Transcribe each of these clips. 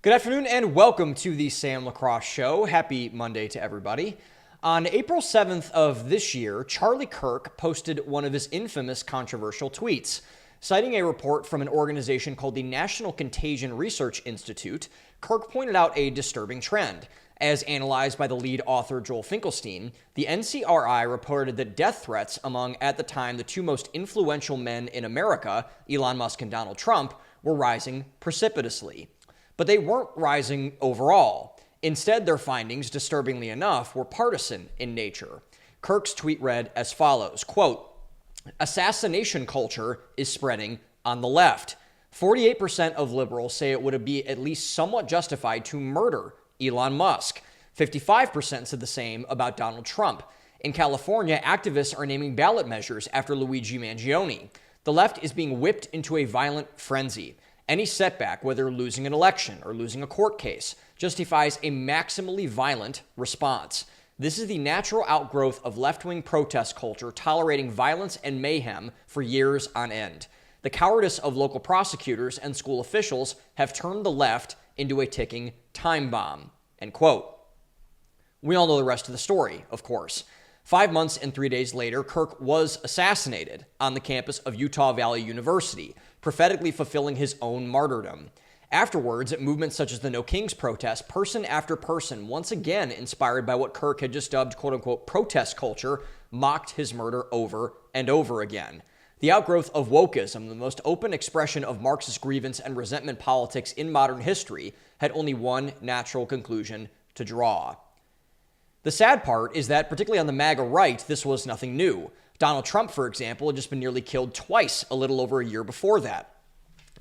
Good afternoon and welcome to the Sam Lacrosse Show. Happy Monday to everybody. On April 7th of this year, Charlie Kirk posted one of his infamous controversial tweets. Citing a report from an organization called the National Contagion Research Institute, Kirk pointed out a disturbing trend. As analyzed by the lead author Joel Finkelstein, the NCRI reported that death threats among, at the time, the two most influential men in America, Elon Musk and Donald Trump, were rising precipitously. But they weren't rising overall. Instead, their findings, disturbingly enough, were partisan in nature. Kirk's tweet read as follows, quote, "Assassination culture is spreading on the left. 48% of liberals say it would be at least somewhat justified to murder Elon Musk. 55% said the same about Donald Trump. In California, activists are naming ballot measures after Luigi Mangione. The left is being whipped into a violent frenzy. Any setback, whether losing an election or losing a court case, justifies a maximally violent response. This is the natural outgrowth of left-wing protest culture tolerating violence and mayhem for years on end. The cowardice of local prosecutors and school officials have turned the left into a ticking time bomb." End quote. We all know the rest of the story, of course. 5 months and 3 days later, Kirk was assassinated on the campus of Utah Valley University, prophetically fulfilling his own martyrdom. Afterwards, at movements such as the No Kings protest, person after person, once again inspired by what Kirk had just dubbed quote-unquote protest culture, mocked his murder over and over again. The outgrowth of wokeism, the most open expression of Marxist grievance and resentment politics in modern history, had only one natural conclusion to draw. The sad part is that, particularly on the MAGA right, this was nothing new. Donald Trump, for example, had just been nearly killed twice a little over a year before that.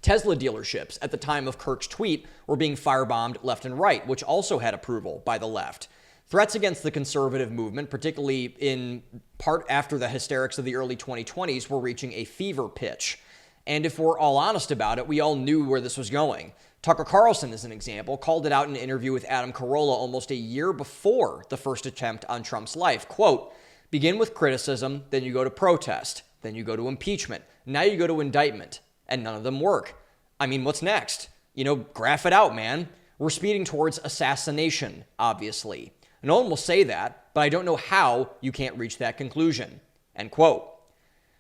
Tesla dealerships, at the time of Kirk's tweet, were being firebombed left and right, which also had approval by the left. Threats against the conservative movement, particularly in part after the hysterics of the early 2020s, were reaching a fever pitch. And if we're all honest about it, we all knew where this was going. Tucker Carlson, as an example, called it out in an interview with Adam Carolla almost a year before the first attempt on Trump's life. Quote, "Begin with criticism, then you go to protest, then you go to impeachment, now you go to indictment, and none of them work. I mean, what's next? Graph it out, man. We're speeding towards assassination, obviously. No one will say that, but I don't know how you can't reach that conclusion." End quote.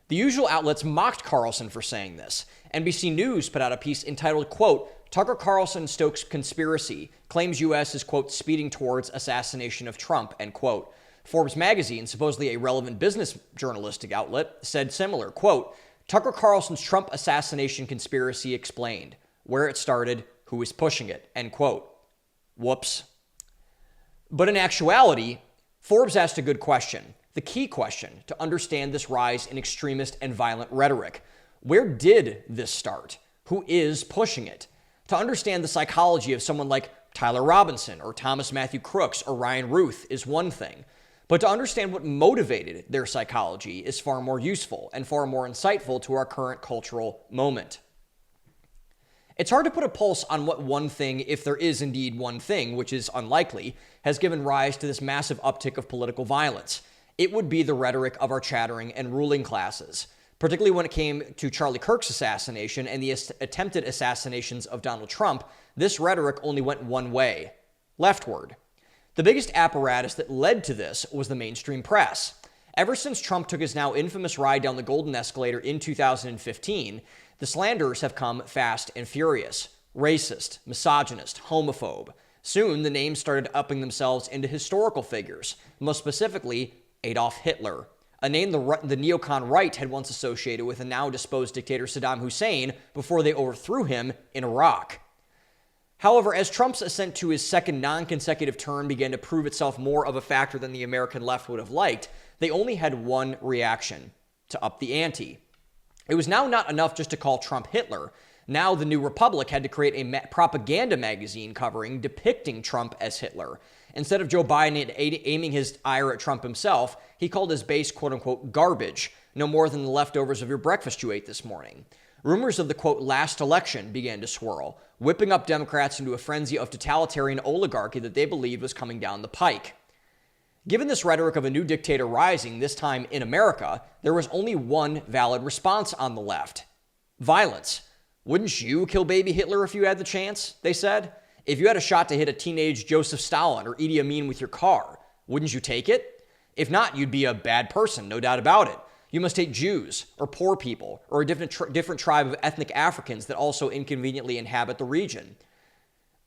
The usual outlets mocked Carlson for saying this. NBC News put out a piece entitled, quote, "Tucker Carlson stokes conspiracy, claims U.S. is, quote, speeding towards assassination of Trump," end quote. Forbes magazine, supposedly a relevant business journalistic outlet, said similar, quote, "Tucker Carlson's Trump assassination conspiracy explained. Where it started, who is pushing it," end quote. Whoops. But in actuality, Forbes asked a good question, the key question to understand this rise in extremist and violent rhetoric. Where did this start? Who is pushing it? To understand the psychology of someone like Tyler Robinson or Thomas Matthew Crooks or Ryan Ruth is one thing, but to understand what motivated their psychology is far more useful and far more insightful to our current cultural moment. It's hard to put a pulse on what one thing, if there is indeed one thing, which is unlikely, has given rise to this massive uptick of political violence. It would be the rhetoric of our chattering and ruling classes. Particularly when it came to Charlie Kirk's assassination and the attempted assassinations of Donald Trump, this rhetoric only went one way, leftward. The biggest apparatus that led to this was the mainstream press. Ever since Trump took his now infamous ride down the golden escalator in 2015, the slanders have come fast and furious. Racist, misogynist, homophobe. Soon, the names started upping themselves into historical figures, most specifically Adolf Hitler, a name the neocon right had once associated with a now disposed dictator Saddam Hussein before they overthrew him in Iraq. However, as Trump's ascent to his second non-consecutive term began to prove itself more of a factor than the American left would have liked, they only had one reaction: to up the ante. It was now not enough just to call Trump Hitler. Now the New Republic had to create a propaganda magazine covering depicting Trump as Hitler. Instead of Joe Biden aiming his ire at Trump himself, he called his base, quote-unquote, garbage, no more than the leftovers of your breakfast you ate this morning. Rumors of the, quote, last election began to swirl, whipping up Democrats into a frenzy of totalitarian oligarchy that they believed was coming down the pike. Given this rhetoric of a new dictator rising, this time in America, there was only one valid response on the left: violence. Wouldn't you kill baby Hitler if you had the chance? They said. If you had a shot to hit a teenage Joseph Stalin or Idi Amin with your car, wouldn't you take it? If not, you'd be a bad person, no doubt about it. You must hate Jews or poor people or a different tribe of ethnic Africans that also inconveniently inhabit the region.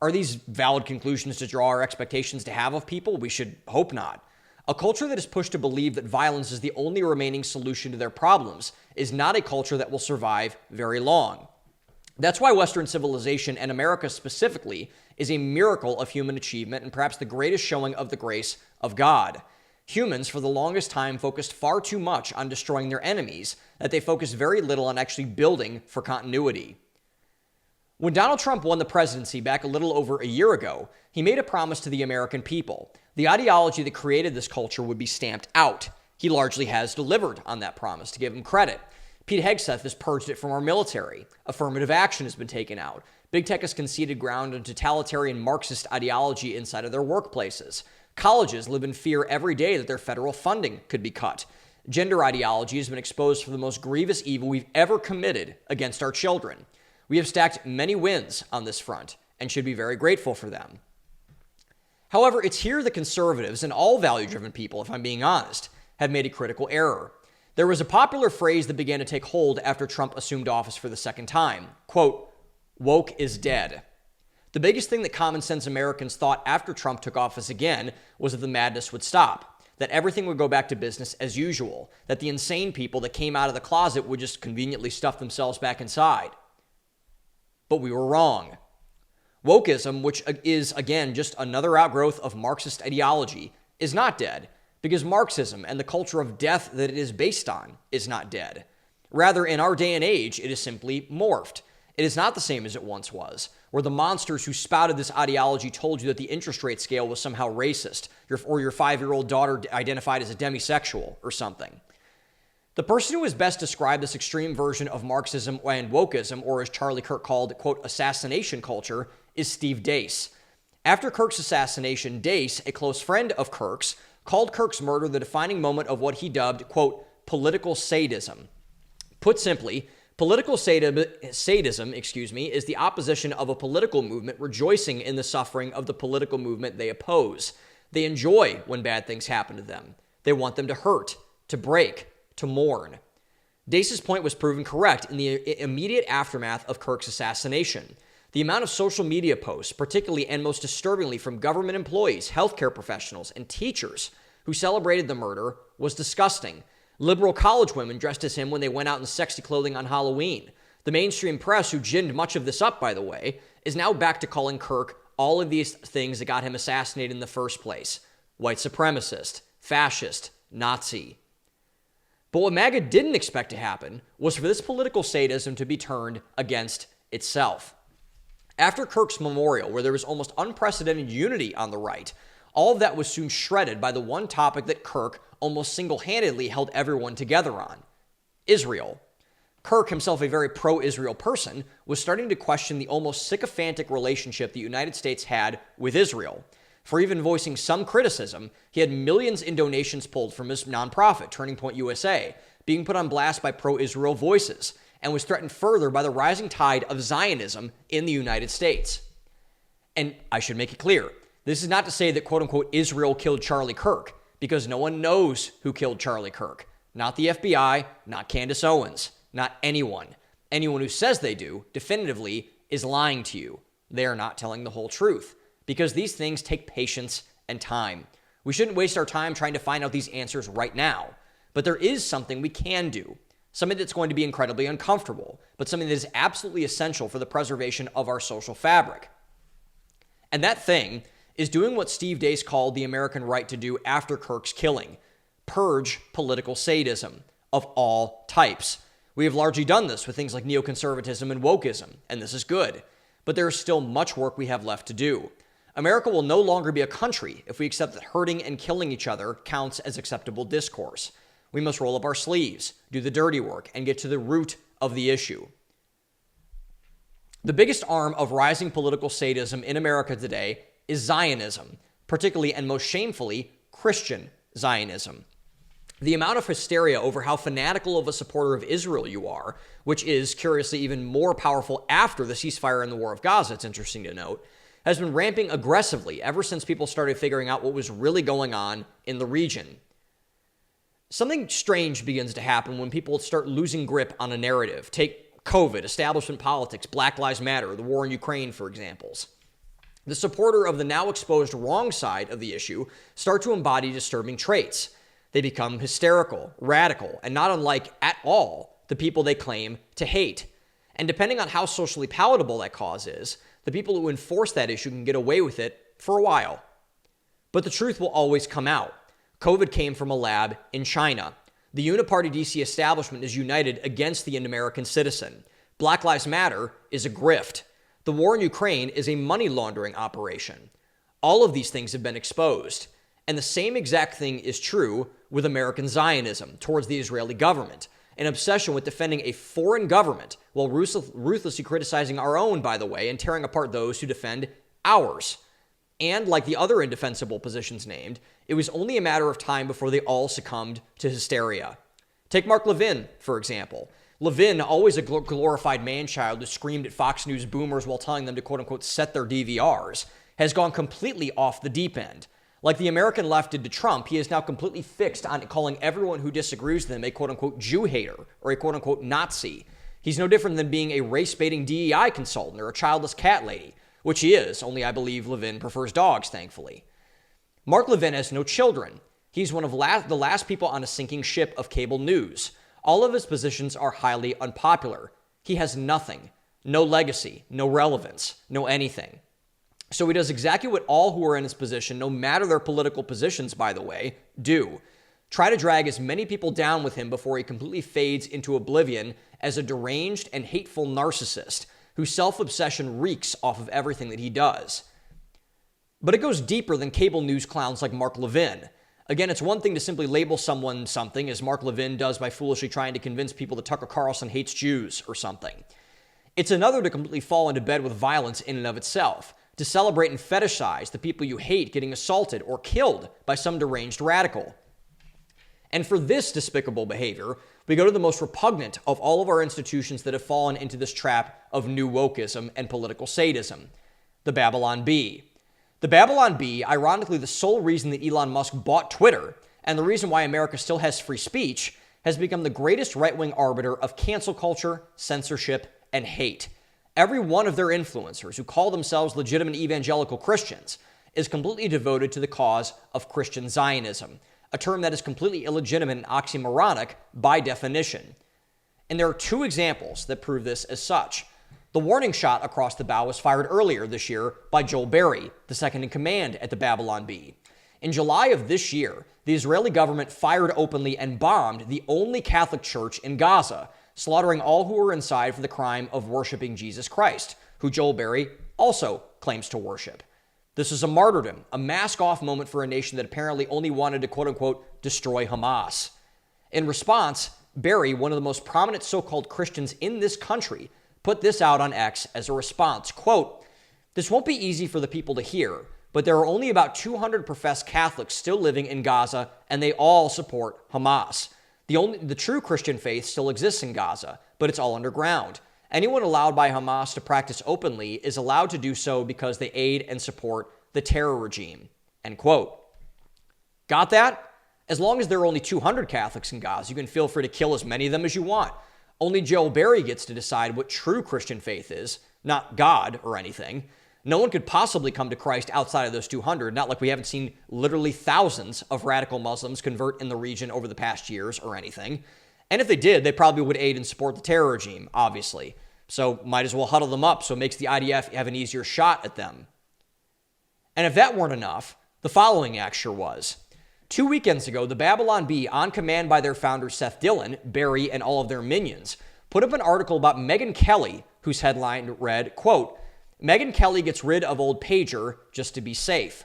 Are these valid conclusions to draw our expectations to have of people? We should hope not. A culture that is pushed to believe that violence is the only remaining solution to their problems is not a culture that will survive very long. That's why Western civilization, and America specifically, is a miracle of human achievement and perhaps the greatest showing of the grace of God. Humans, for the longest time, focused far too much on destroying their enemies that they focused very little on actually building for continuity. When Donald Trump won the presidency back a little over a year ago, he made a promise to the American people. The ideology that created this culture would be stamped out. He largely has delivered on that promise, to give him credit. Pete Hegseth has purged it from our military. Affirmative action has been taken out. Big tech has conceded ground on totalitarian Marxist ideology inside of their workplaces. Colleges live in fear every day that their federal funding could be cut. Gender ideology has been exposed for the most grievous evil we've ever committed against our children. We have stacked many wins on this front and should be very grateful for them. However, it's here the conservatives and all value-driven people, if I'm being honest, have made a critical error. There was a popular phrase that began to take hold after Trump assumed office for the second time. Quote, woke is dead. The biggest thing that common sense Americans thought after Trump took office again was that the madness would stop, that everything would go back to business as usual, that the insane people that came out of the closet would just conveniently stuff themselves back inside. But we were wrong. Wokeism, which is, again, just another outgrowth of Marxist ideology, is not dead, because Marxism and the culture of death that it is based on is not dead. Rather, in our day and age, it is simply morphed. It is not the same as it once was, where the monsters who spouted this ideology told you that the interest rate scale was somehow racist, or your 5-year-old daughter identified as a demisexual or something. The person who has best described this extreme version of Marxism and wokeism, or as Charlie Kirk called, quote, assassination culture, is Steve Deace. After Kirk's assassination, Deace, a close friend of Kirk's, called Kirk's murder the defining moment of what he dubbed, quote, political sadism. Put simply, political sadism, is the opposition of a political movement rejoicing in the suffering of the political movement they oppose. They enjoy when bad things happen to them. They want them to hurt, to break, to mourn. Deace's point was proven correct in the immediate aftermath of Kirk's assassination. The amount of social media posts, particularly and most disturbingly from government employees, healthcare professionals, and teachers who celebrated the murder, was disgusting. Liberal college women dressed as him when they went out in sexy clothing on Halloween. The mainstream press, who ginned much of this up, by the way, is now back to calling Kirk all of these things that got him assassinated in the first place. White supremacist, fascist, Nazi. But what MAGA didn't expect to happen was for this political sadism to be turned against itself. After Kirk's memorial, where there was almost unprecedented unity on the right, all of that was soon shredded by the one topic that Kirk almost single-handedly held everyone together on: Israel. Kirk, himself a very pro-Israel person, was starting to question the almost sycophantic relationship the United States had with Israel. For even voicing some criticism, he had millions in donations pulled from his nonprofit, Turning Point USA, being put on blast by pro-Israel voices, and was threatened further by the rising tide of Zionism in the United States. And I should make it clear, this is not to say that quote-unquote Israel killed Charlie Kirk, because no one knows who killed Charlie Kirk. Not the FBI, not Candace Owens, not anyone. Anyone who says they do, definitively, is lying to you. They are not telling the whole truth, because these things take patience and time. We shouldn't waste our time trying to find out these answers right now. But there is something we can do. Something that's going to be incredibly uncomfortable, but something that is absolutely essential for the preservation of our social fabric. And that thing is doing what Steve Deace called the American right to do after Kirk's killing: purge political sadism of all types. We have largely done this with things like neoconservatism and wokeism, and this is good. But there is still much work we have left to do. America will no longer be a country if we accept that hurting and killing each other counts as acceptable discourse. We must roll up our sleeves, do the dirty work, and get to the root of the issue. The biggest arm of rising political sadism in America today is Zionism, particularly and most shamefully, Christian Zionism. The amount of hysteria over how fanatical of a supporter of Israel you are, which is, curiously, even more powerful after the ceasefire in the War of Gaza, it's interesting to note, has been ramping aggressively ever since people started figuring out what was really going on in the region. Something strange begins to happen when people start losing grip on a narrative. Take COVID, establishment politics, Black Lives Matter, the war in Ukraine, for examples. The supporter of the now exposed wrong side of the issue start to embody disturbing traits. They become hysterical, radical, and not unlike at all the people they claim to hate. And depending on how socially palatable that cause is, the people who enforce that issue can get away with it for a while. But the truth will always come out. COVID came from a lab in China. The uniparty DC establishment is united against the American citizen. Black Lives Matter is a grift. The war in Ukraine is a money laundering operation. All of these things have been exposed. And the same exact thing is true with American Zionism towards the Israeli government, an obsession with defending a foreign government while ruthlessly criticizing our own, by the way, and tearing apart those who defend ours. And like the other indefensible positions named, it was only a matter of time before they all succumbed to hysteria. Take Mark Levin, for example. Levin, always a glorified man-child who screamed at Fox News boomers while telling them to quote-unquote set their DVRs, has gone completely off the deep end. Like the American left did to Trump, he is now completely fixed on calling everyone who disagrees with him a quote-unquote Jew hater or a quote-unquote Nazi. He's no different than being a race-baiting DEI consultant or a childless cat lady, which he is, only I believe Levin prefers dogs, thankfully. Mark Levin has no children. He's one of the last people on a sinking ship of cable news. All of his positions are highly unpopular. He has nothing, no legacy, no relevance, no anything. So he does exactly what all who are in his position, no matter their political positions, by the way, do. Try to drag as many people down with him before he completely fades into oblivion as a deranged and hateful narcissist whose self-obsession reeks off of everything that he does. But it goes deeper than cable news clowns like Mark Levin. Again, it's one thing to simply label someone something, as Mark Levin does by foolishly trying to convince people that Tucker Carlson hates Jews or something. It's another to completely fall into bed with violence in and of itself, to celebrate and fetishize the people you hate getting assaulted or killed by some deranged radical. And for this despicable behavior, we go to the most repugnant of all of our institutions that have fallen into this trap of new wokeism and political sadism, the Babylon Bee. The Babylon Bee, ironically the sole reason that Elon Musk bought Twitter, and the reason why America still has free speech, has become the greatest right-wing arbiter of cancel culture, censorship, and hate. Every one of their influencers who call themselves legitimate evangelical Christians is completely devoted to the cause of Christian Zionism, a term that is completely illegitimate and oxymoronic by definition. And there are two examples that prove this as such. The warning shot across the bow was fired earlier this year by Joel Berry, the second in command at the Babylon Bee. In July of this year, the Israeli government fired openly and bombed the only Catholic church in Gaza, slaughtering all who were inside for the crime of worshiping Jesus Christ, who Joel Berry also claims to worship. This is a martyrdom, a mask-off moment for a nation that apparently only wanted to quote-unquote destroy Hamas. In response, Berry, one of the most prominent so-called Christians in this country, put this out on X as a response. Quote, "This won't be easy for the people to hear, but there are only about 200 professed Catholics still living in Gaza, and they all support Hamas. The true Christian faith still exists in Gaza, but it's all underground. Anyone allowed by Hamas to practice openly is allowed to do so because they aid and support the terror regime." End quote. Got that? As long as there are only 200 Catholics in Gaza, you can feel free to kill as many of them as you want. Only Joel Berry gets to decide what true Christian faith is, not God or anything. No one could possibly come to Christ outside of those 200, not like we haven't seen literally thousands of radical Muslims convert in the region over the past years or anything. And if they did, they probably would aid and support the terror regime, obviously. So might as well huddle them up so it makes the IDF have an easier shot at them. And if that weren't enough, the following act sure was. 2 weekends ago, the Babylon Bee, on command by their founder Seth Dillon, Berry, and all of their minions, put up an article about Megyn Kelly, whose headline read, quote, "Megyn Kelly gets rid of old pager just to be safe."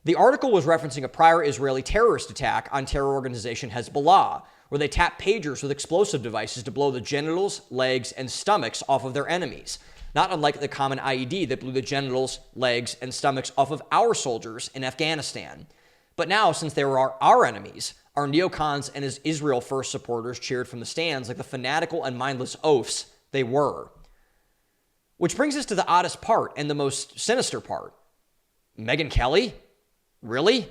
The article was referencing a prior Israeli terrorist attack on terror organization Hezbollah, where they tapped pagers with explosive devices to blow the genitals, legs, and stomachs off of their enemies, not unlike the common IED that blew the genitals, legs, and stomachs off of our soldiers in Afghanistan. But now, since they were our enemies, our neocons and his Israel First supporters cheered from the stands like the fanatical and mindless oafs they were. Which brings us to the oddest part and the most sinister part. Megyn Kelly? Really?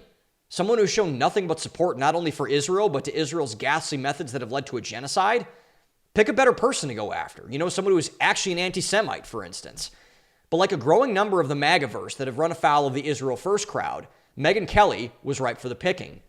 Someone who's shown nothing but support not only for Israel, but to Israel's ghastly methods that have led to a genocide? Pick a better person to go after. Someone who is actually an anti-Semite, for instance. But like a growing number of the MAGAverse that have run afoul of the Israel First crowd, Megyn Kelly was ripe for the picking.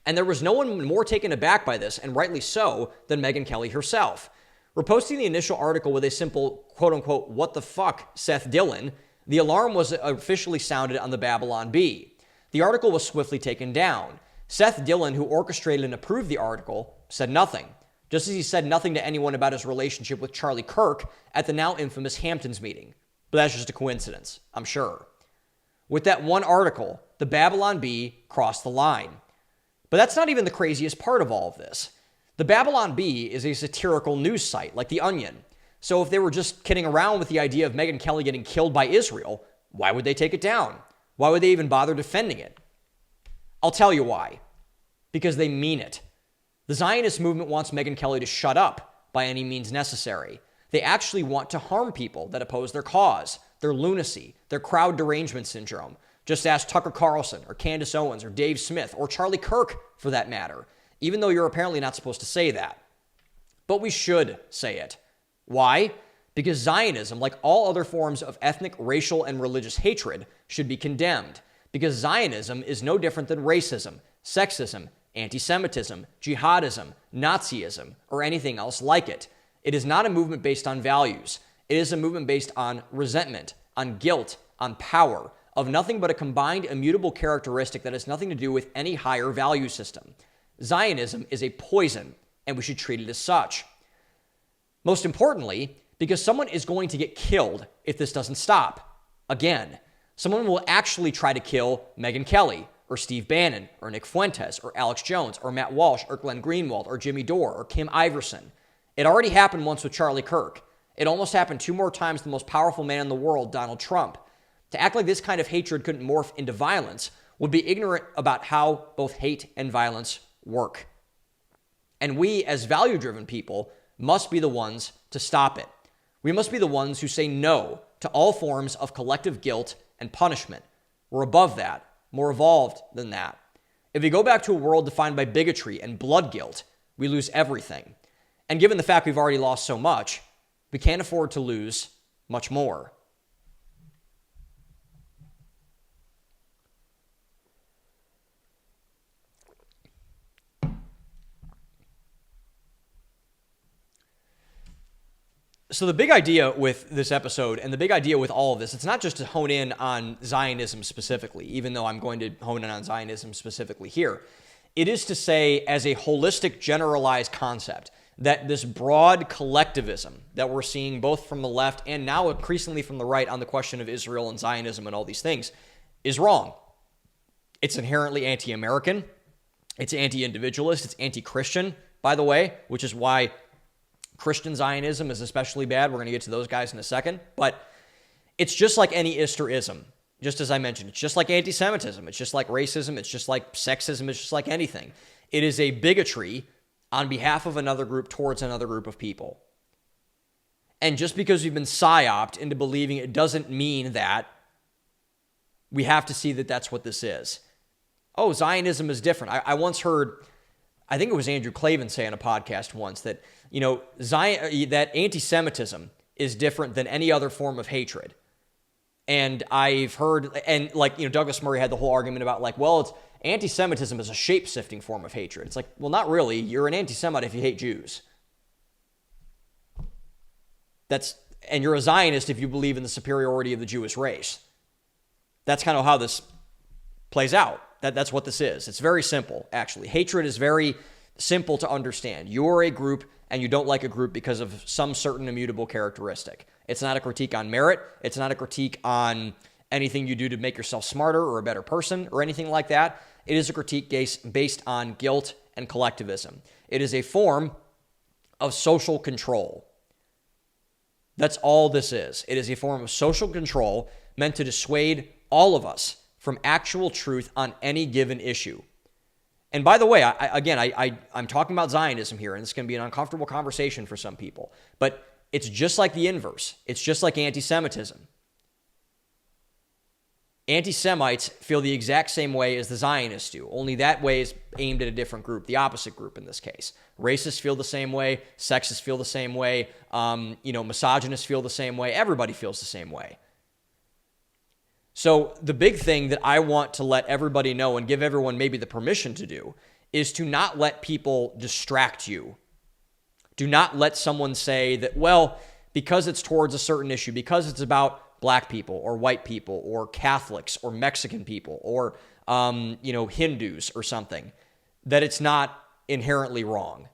And there was no one more taken aback by this, and rightly so, than Megyn Kelly herself. Reposting the initial article with a simple, quote-unquote, "what the fuck, Seth Dillon," the alarm was officially sounded on the Babylon Bee. The article was swiftly taken down. Seth Dillon, who orchestrated and approved the article, said nothing, just as he said nothing to anyone about his relationship with Charlie Kirk at the now infamous Hamptons meeting. But that's just a coincidence, I'm sure. With that one article, the Babylon Bee crossed the line. But that's not even the craziest part of all of this. The Babylon Bee is a satirical news site like The Onion. So if they were just kidding around with the idea of Megyn Kelly getting killed by Israel, why would they take it down? Why would they even bother defending it? I'll tell you why. Because they mean it. The Zionist movement wants Megyn Kelly to shut up by any means necessary. They actually want to harm people that oppose their cause, their lunacy, their crowd derangement syndrome. Just ask Tucker Carlson or Candace Owens or Dave Smith or Charlie Kirk for that matter, even though you're apparently not supposed to say that. But we should say it. Why? Because Zionism, like all other forms of ethnic, racial, and religious hatred, should be condemned. Because Zionism is no different than racism, sexism, anti-Semitism, jihadism, Nazism, or anything else like it. It is not a movement based on values. It is a movement based on resentment, on guilt, on power, of nothing but a combined immutable characteristic that has nothing to do with any higher value system. Zionism is a poison, and we should treat it as such. Most importantly, because someone is going to get killed if this doesn't stop. Again, someone will actually try to kill Megyn Kelly, or Steve Bannon, or Nick Fuentes, or Alex Jones, or Matt Walsh, or Glenn Greenwald, or Jimmy Dore, or Kim Iverson. It already happened once with Charlie Kirk. It almost happened 2 more times to the most powerful man in the world, Donald Trump. To act like this kind of hatred couldn't morph into violence would be ignorant about how both hate and violence work. And we, as value-driven people, must be the ones to stop it. We must be the ones who say no to all forms of collective guilt and punishment. We're above that, more evolved than that. If we go back to a world defined by bigotry and blood guilt, we lose everything. And given the fact we've already lost so much, we can't afford to lose much more. So the big idea with this episode and the big idea with all of this, it's not just to hone in on Zionism specifically, even though I'm going to hone in on Zionism specifically here. It is to say, as a holistic, generalized concept, that this broad collectivism that we're seeing both from the left and now increasingly from the right on the question of Israel and Zionism and all these things is wrong. It's inherently anti-American. It's anti-individualist. It's anti-Christian, by the way, which is why Christian Zionism is especially bad. We're going to get to those guys in a second. But it's just like any Isterism, just as I mentioned. It's just like anti-Semitism. It's just like racism. It's just like sexism. It's just like anything. It is a bigotry on behalf of another group towards another group of people. And just because we've been psyoped into believing it doesn't mean that we have to see that that's what this is. Oh, Zionism is different. I once heard, I think it was Andrew Klavan say on a podcast once that, that anti-Semitism is different than any other form of hatred. And I've heard, and Douglas Murray had the whole argument about it's anti-Semitism is a shape-shifting form of hatred. It's like, well, not really. You're an anti-Semite if you hate Jews. And you're a Zionist if you believe in the superiority of the Jewish race. That's kind of how this plays out. That's what this is. It's very simple, actually. Hatred is very simple to understand. You're a group and you don't like a group because of some certain immutable characteristic. It's not a critique on merit. It's not a critique on anything you do to make yourself smarter or a better person or anything like that. It is a critique based on guilt and collectivism. It is a form of social control. That's all this is. It is a form of social control meant to dissuade all of us from actual truth on any given issue. And by the way, I'm talking about Zionism here, and it's going to be an uncomfortable conversation for some people. But it's just like the inverse. It's just like anti-Semitism. Anti-Semites feel the exact same way as the Zionists do, only that way is aimed at a different group, the opposite group in this case. Racists feel the same way, sexists feel the same way, misogynists feel the same way, everybody feels the same way. So the big thing that I want to let everybody know and give everyone maybe the permission to do is to not let people distract you. Do not let someone say that, well, because it's towards a certain issue, because it's about Black people or white people or Catholics or Mexican people or, Hindus or something, that it's not inherently wrong.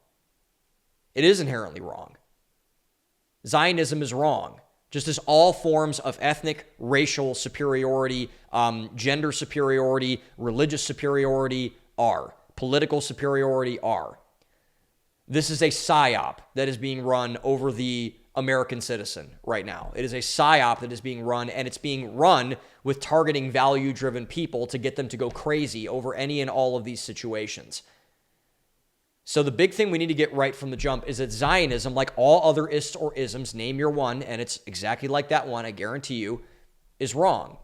It is inherently wrong. Zionism is wrong, just as all forms of ethnic, racial superiority, gender superiority, religious superiority are, political superiority are. This is a psyop that is being run over the American citizen right now. It is a psyop that is being run, and it's being run with targeting value-driven people to get them to go crazy over any and all of these situations. So the big thing we need to get right from the jump is that Zionism, like all other ists or isms, name your one, and it's exactly like that one, I guarantee you, is wrong.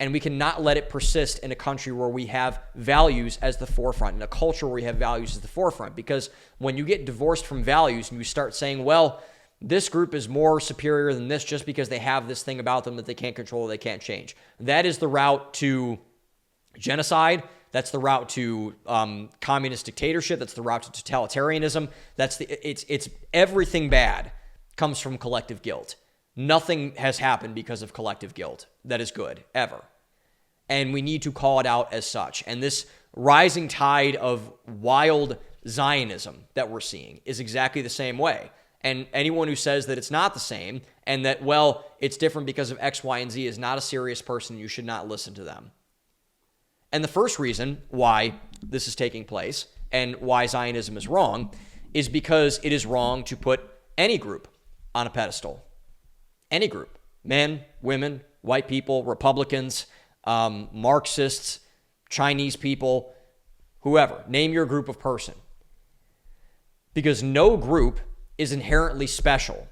And we cannot let it persist in a country where we have values as the forefront, in a culture where we have values as the forefront. Because when you get divorced from values and you start saying, well, this group is more superior than this just because they have this thing about them that they can't control, they can't change. That is the route to genocide. That's the route to communist dictatorship. That's the route to totalitarianism. It's everything bad comes from collective guilt. Nothing has happened because of collective guilt that is good, ever. And we need to call it out as such. And this rising tide of wild Zionism that we're seeing is exactly the same way. And anyone who says that it's not the same and that, well, it's different because of X, Y, and Z is not a serious person. You should not listen to them. And the first reason why this is taking place and why Zionism is wrong is because it is wrong to put any group on a pedestal. Any group. Men, women, white people, Republicans, Marxists, Chinese people, whoever. Name your group of person. Because no group is inherently special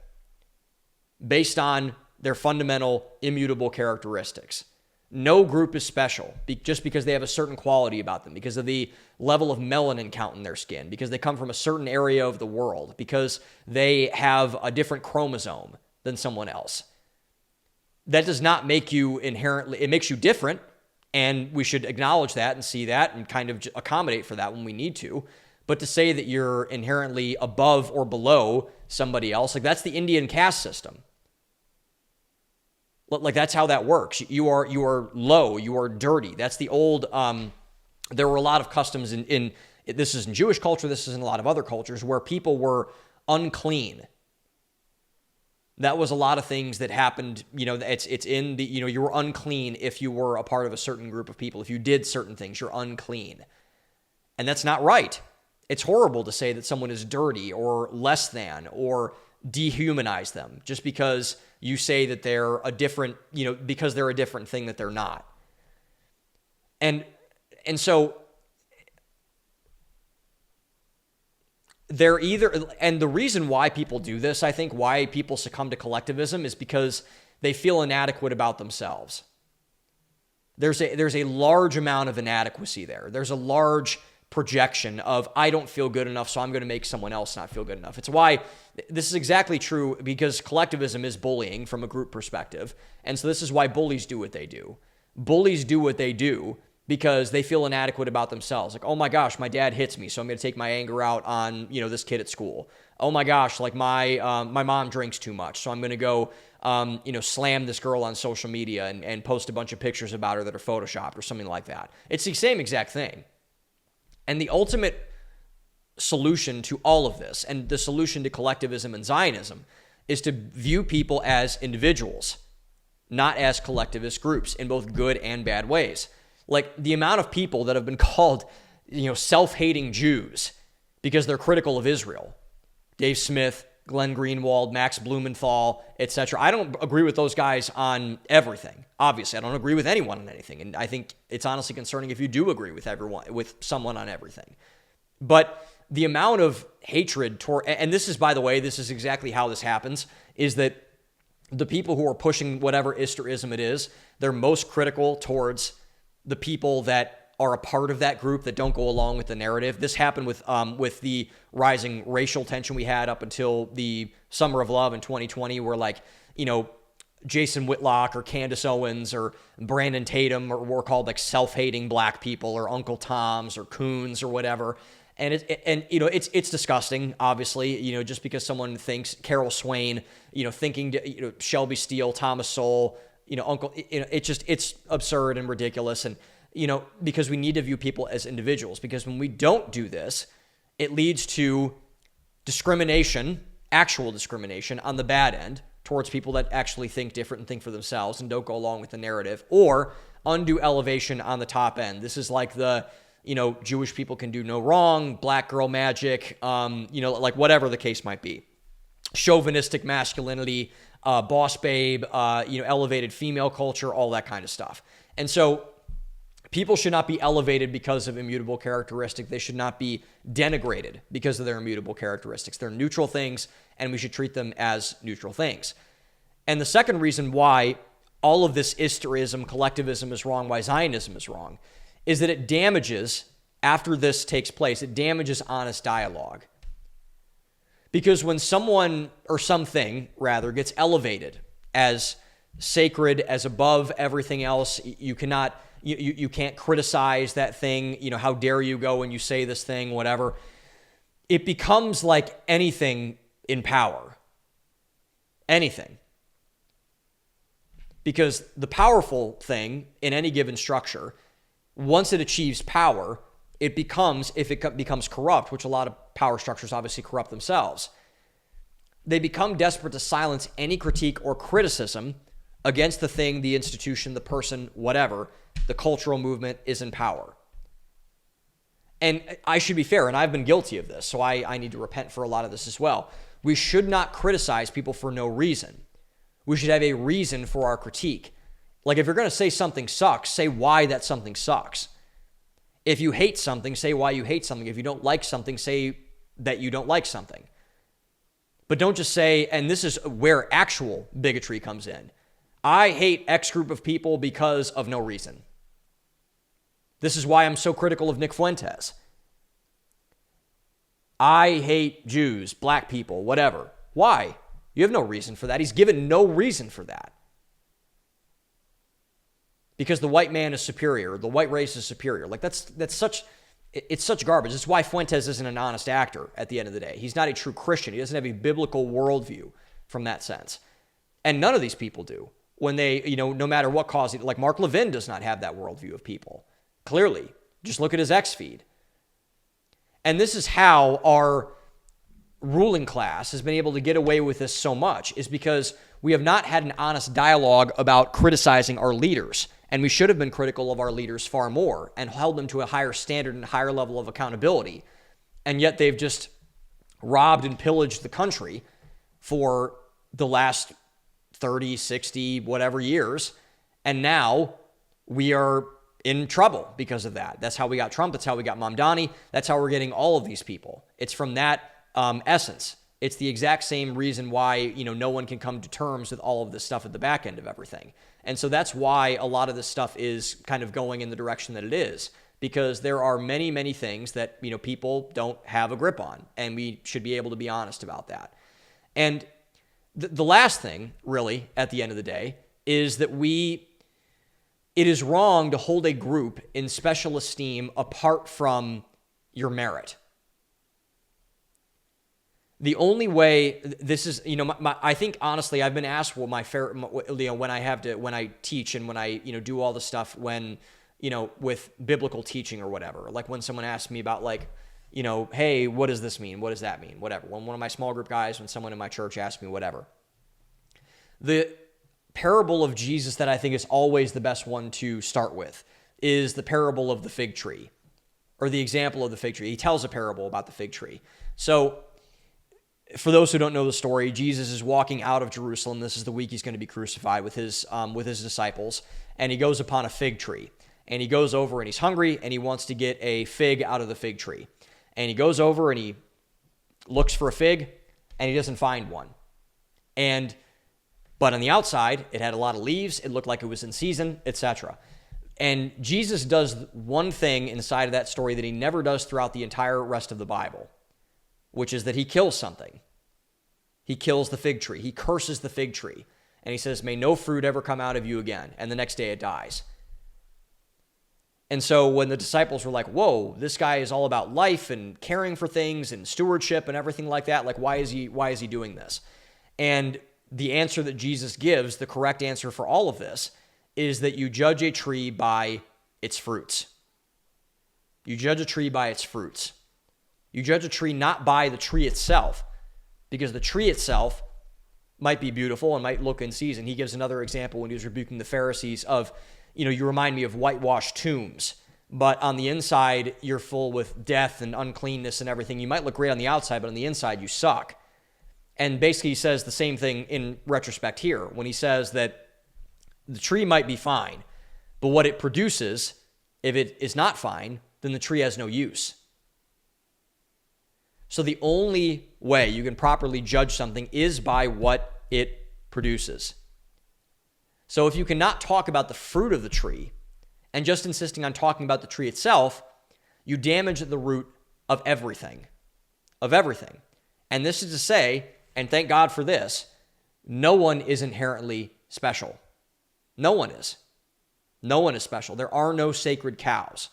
based on their fundamental immutable characteristics. No group is special just because they have a certain quality about them, because of the level of melanin count in their skin, because they come from a certain area of the world, because they have a different chromosome than someone else. That does not make you inherently, it makes you different, and we should acknowledge that and see that and kind of accommodate for that when we need to. But to say that you're inherently above or below somebody else, like that's the Indian caste system. Like that's how that works. You are low, you are dirty. That's the old, there were a lot of customs in this is in Jewish culture, this is in a lot of other cultures, where people were unclean. That was a lot of things that happened, it's in the, you were unclean if you were a part of a certain group of people. If you did certain things, you're unclean. And that's not right. It's horrible to say that someone is dirty or less than or dehumanize them just because you say that they're a different, because they're a different thing that they're not. And so they're either, and the reason why people do this, I think why people succumb to collectivism is because they feel inadequate about themselves. There's a large amount of inadequacy there. There's a large projection of, I don't feel good enough, so I'm going to make someone else not feel good enough. It's why this is exactly true, because collectivism is bullying from a group perspective. And so this is why bullies do what they do. Bullies do what they do because they feel inadequate about themselves. Like, oh my gosh, my dad hits me, so I'm going to take my anger out on, this kid at school. Oh my gosh, like my mom drinks too much, so I'm going to go, slam this girl on social media and post a bunch of pictures about her that are photoshopped or something like that. It's the same exact thing. And the ultimate solution to all of this, and the solution to collectivism and Zionism, is to view people as individuals, not as collectivist groups, in both good and bad ways. Like the amount of people that have been called, self-hating Jews because they're critical of Israel. Dave Smith, Glenn Greenwald, Max Blumenthal, etc. I don't agree with those guys on everything. Obviously, I don't agree with anyone on anything. And I think it's honestly concerning if you do agree with someone on everything. But the amount of hatred toward, and this is, by the way, this is exactly how this happens, is that the people who are pushing whatever Isterism it is, they're most critical towards the people that are a part of that group that don't go along with the narrative. This happened with the rising racial tension we had up until the Summer of Love in 2020, where Jason Whitlock or Candace Owens or Brandon Tatum were called like self-hating black people, or Uncle Toms or coons or whatever. And it's disgusting, obviously, just because someone thinks Carol Swain, thinking, Shelby Steele, Thomas Sowell, it's absurd and ridiculous. And, because we need to view people as individuals, because when we don't do this, it leads to discrimination, actual discrimination on the bad end towards people that actually think different and think for themselves and don't go along with the narrative, or undue elevation on the top end. This is like the, Jewish people can do no wrong, black girl magic, like whatever the case might be. Chauvinistic masculinity, boss babe, elevated female culture, all that kind of stuff. And so people should not be elevated because of immutable characteristics. They should not be denigrated because of their immutable characteristics. They're neutral things, and we should treat them as neutral things. And the second reason why all of this Isterism, collectivism is wrong, why Zionism is wrong, is that it damages, after this takes place, it damages honest dialogue. Because when someone, or something rather, gets elevated as sacred, as above everything else, you can't criticize that thing, how dare you go and you say this thing, whatever. It becomes like anything in power. Anything. Because the powerful thing in any given structure, once it achieves power, it becomes, if it becomes corrupt, which a lot of power structures obviously corrupt themselves, they become desperate to silence any critique or criticism against the thing, the institution, the person, whatever, the cultural movement is in power. And I should be fair, and I've been guilty of this, so I need to repent for a lot of this as well. We should not criticize people for no reason. We should have a reason for our critique. Like, if you're going to say something sucks, say why that something sucks. If you hate something, say why you hate something. If you don't like something, say that you don't like something. But don't just say, and this is where actual bigotry comes in, I hate X group of people because of no reason. This is why I'm so critical of Nick Fuentes. I hate Jews, black people, whatever. Why? You have no reason for that. He's given no reason for that. Because the white man is superior, the white race is superior. Like, it's such garbage. That's why Fuentes isn't an honest actor at the end of the day. He's not a true Christian. He doesn't have a biblical worldview from that sense. And none of these people do. When they, no matter what cause, like Mark Levin does not have that worldview of people. Clearly. Just look at his X feed. And this is how our ruling class has been able to get away with this so much, is because we have not had an honest dialogue about criticizing our leaders. And we should have been critical of our leaders far more and held them to a higher standard and higher level of accountability. And yet they've just robbed and pillaged the country for the last 30, 60, whatever years. And now we are in trouble because of that. That's how we got Trump. That's how we got Mamdani. That's how we're getting all of these people. It's from that essence. It's the exact same reason why, no one can come to terms with all of this stuff at the back end of everything. And so that's why a lot of this stuff is kind of going in the direction that it is, because there are many, many things that, people don't have a grip on, and we should be able to be honest about that. And the last thing, really, at the end of the day, is that it is wrong to hold a group in special esteem apart from your merit. The only way this is, I think honestly, I've been asked what when I teach and when I, do all the stuff when, with biblical teaching or whatever. Like when someone asks me about hey, what does this mean? What does that mean? Whatever. When one of my small group guys, when someone in my church asks me whatever. The parable of Jesus that I think is always the best one to start with is the parable of the fig tree, or the example of the fig tree. He tells a parable about the fig tree. So, for those who don't know the story, Jesus is walking out of Jerusalem. This is the week he's going to be crucified with his disciples. And he goes upon a fig tree. And he goes over and he's hungry and he wants to get a fig out of the fig tree. And he goes over and he looks for a fig, and he doesn't find one. But on the outside, it had a lot of leaves. It looked like it was in season, etc. And Jesus does one thing inside of that story that he never does throughout the entire rest of the Bible, which is that he kills something. He kills the fig tree. He curses the fig tree. And he says, may no fruit ever come out of you again. And the next day it dies. And so when the disciples were like, whoa, this guy is all about life and caring for things and stewardship and everything like that, like why is he doing this? And the answer that Jesus gives, the correct answer for all of this, is that you judge a tree by its fruits. You judge a tree by its fruits. You judge a tree not by the tree itself, because the tree itself might be beautiful and might look in season. He gives another example when he was rebuking the Pharisees of, you remind me of whitewashed tombs, but on the inside, you're full with death and uncleanness and everything. You might look great on the outside, but on the inside, you suck. And basically, he says the same thing in retrospect here when he says that the tree might be fine, but what it produces, if it is not fine, then the tree has no use. So the only way you can properly judge something is by what it produces. So if you cannot talk about the fruit of the tree and just insisting on talking about the tree itself, you damage the root of everything. And this is to say, and thank God for this, no one is inherently special. No one is. No one is special. There are no sacred cows.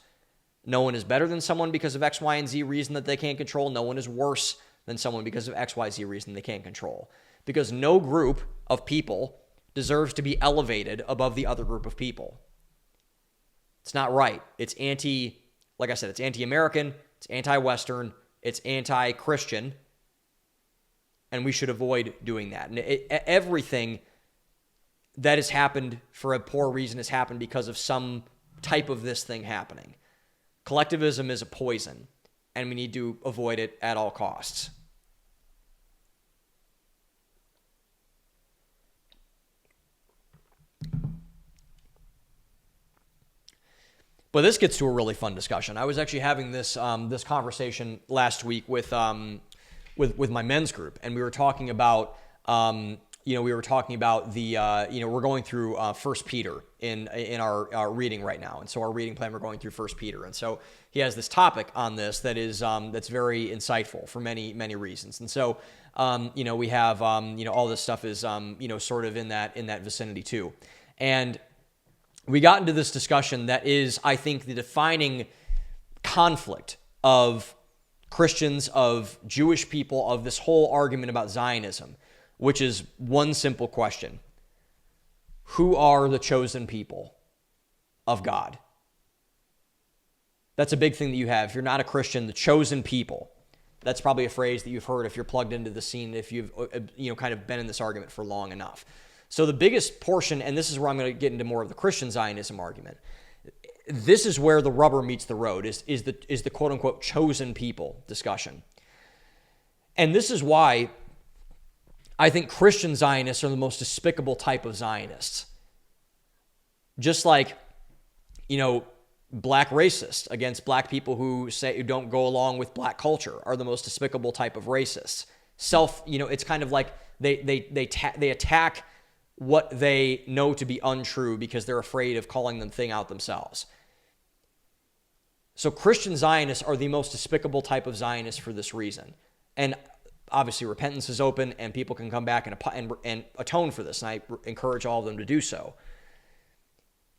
No one is better than someone because of X, Y, and Z reason that they can't control. No one is worse than someone because of X, Y, Z reason they can't control. Because no group of people deserves to be elevated above the other group of people. It's not right. It's like I said, it's anti-American, it's anti-Western, it's anti-Christian, and we should avoid doing that. And everything that has happened for a poor reason has happened because of some type of this thing happening. Collectivism is a poison, and we need to avoid it at all costs. But this gets to a really fun discussion. I was actually having this conversation last week with my men's group, and we were talking about we're going through 1 Peter in our reading right now, and so our reading plan we're going through 1 Peter, and so he has this topic on this that is that's very insightful for many reasons, and so we have all this stuff is sort of in that vicinity too, and we got into this discussion that is, I think, the defining conflict of Christians, of Jewish people, of this whole argument about Zionism, which is one simple question. Who are the chosen people of God? That's a big thing that you have. If you're not a Christian, the chosen people. That's probably a phrase that you've heard if you're plugged into the scene, if you've kind of been in this argument for long enough. So the biggest portion, and this is where I'm going to get into more of the Christian Zionism argument, this is where the rubber meets the road, is the quote-unquote chosen people discussion. And this is why I think Christian Zionists are the most despicable type of Zionists. Just like, black racists against black people who don't go along with black culture are the most despicable type of racists. It's kind of like they attack what they know to be untrue because they're afraid of calling the thing out themselves. So Christian Zionists are the most despicable type of Zionists for this reason. And obviously repentance is open and people can come back and atone for this. And I encourage all of them to do so.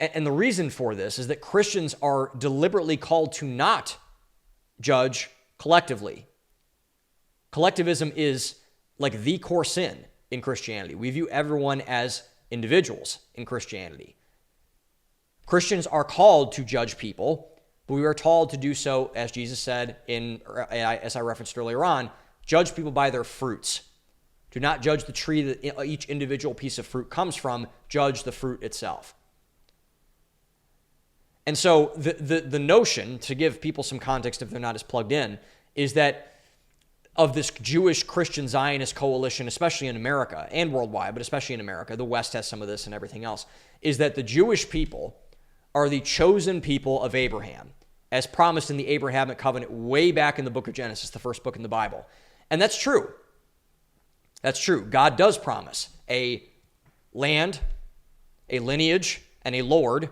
And the reason for this is that Christians are deliberately called to not judge collectively. Collectivism is like the core sin in Christianity. We view everyone as individuals in Christianity. Christians are called to judge people, but we are told to do so, as Jesus said, as I referenced earlier on, judge people by their fruits. Do not judge the tree that each individual piece of fruit comes from, judge the fruit itself. And so the notion, to give people some context if they're not as plugged in, is that of this Jewish Christian Zionist coalition, especially in America and worldwide, but especially in America, the West has some of this and everything else, is that the Jewish people are the chosen people of Abraham. as promised in the Abrahamic covenant way back in the book of Genesis, the first book in the Bible. And that's true. That's true. God does promise a land, a lineage, and a Lord,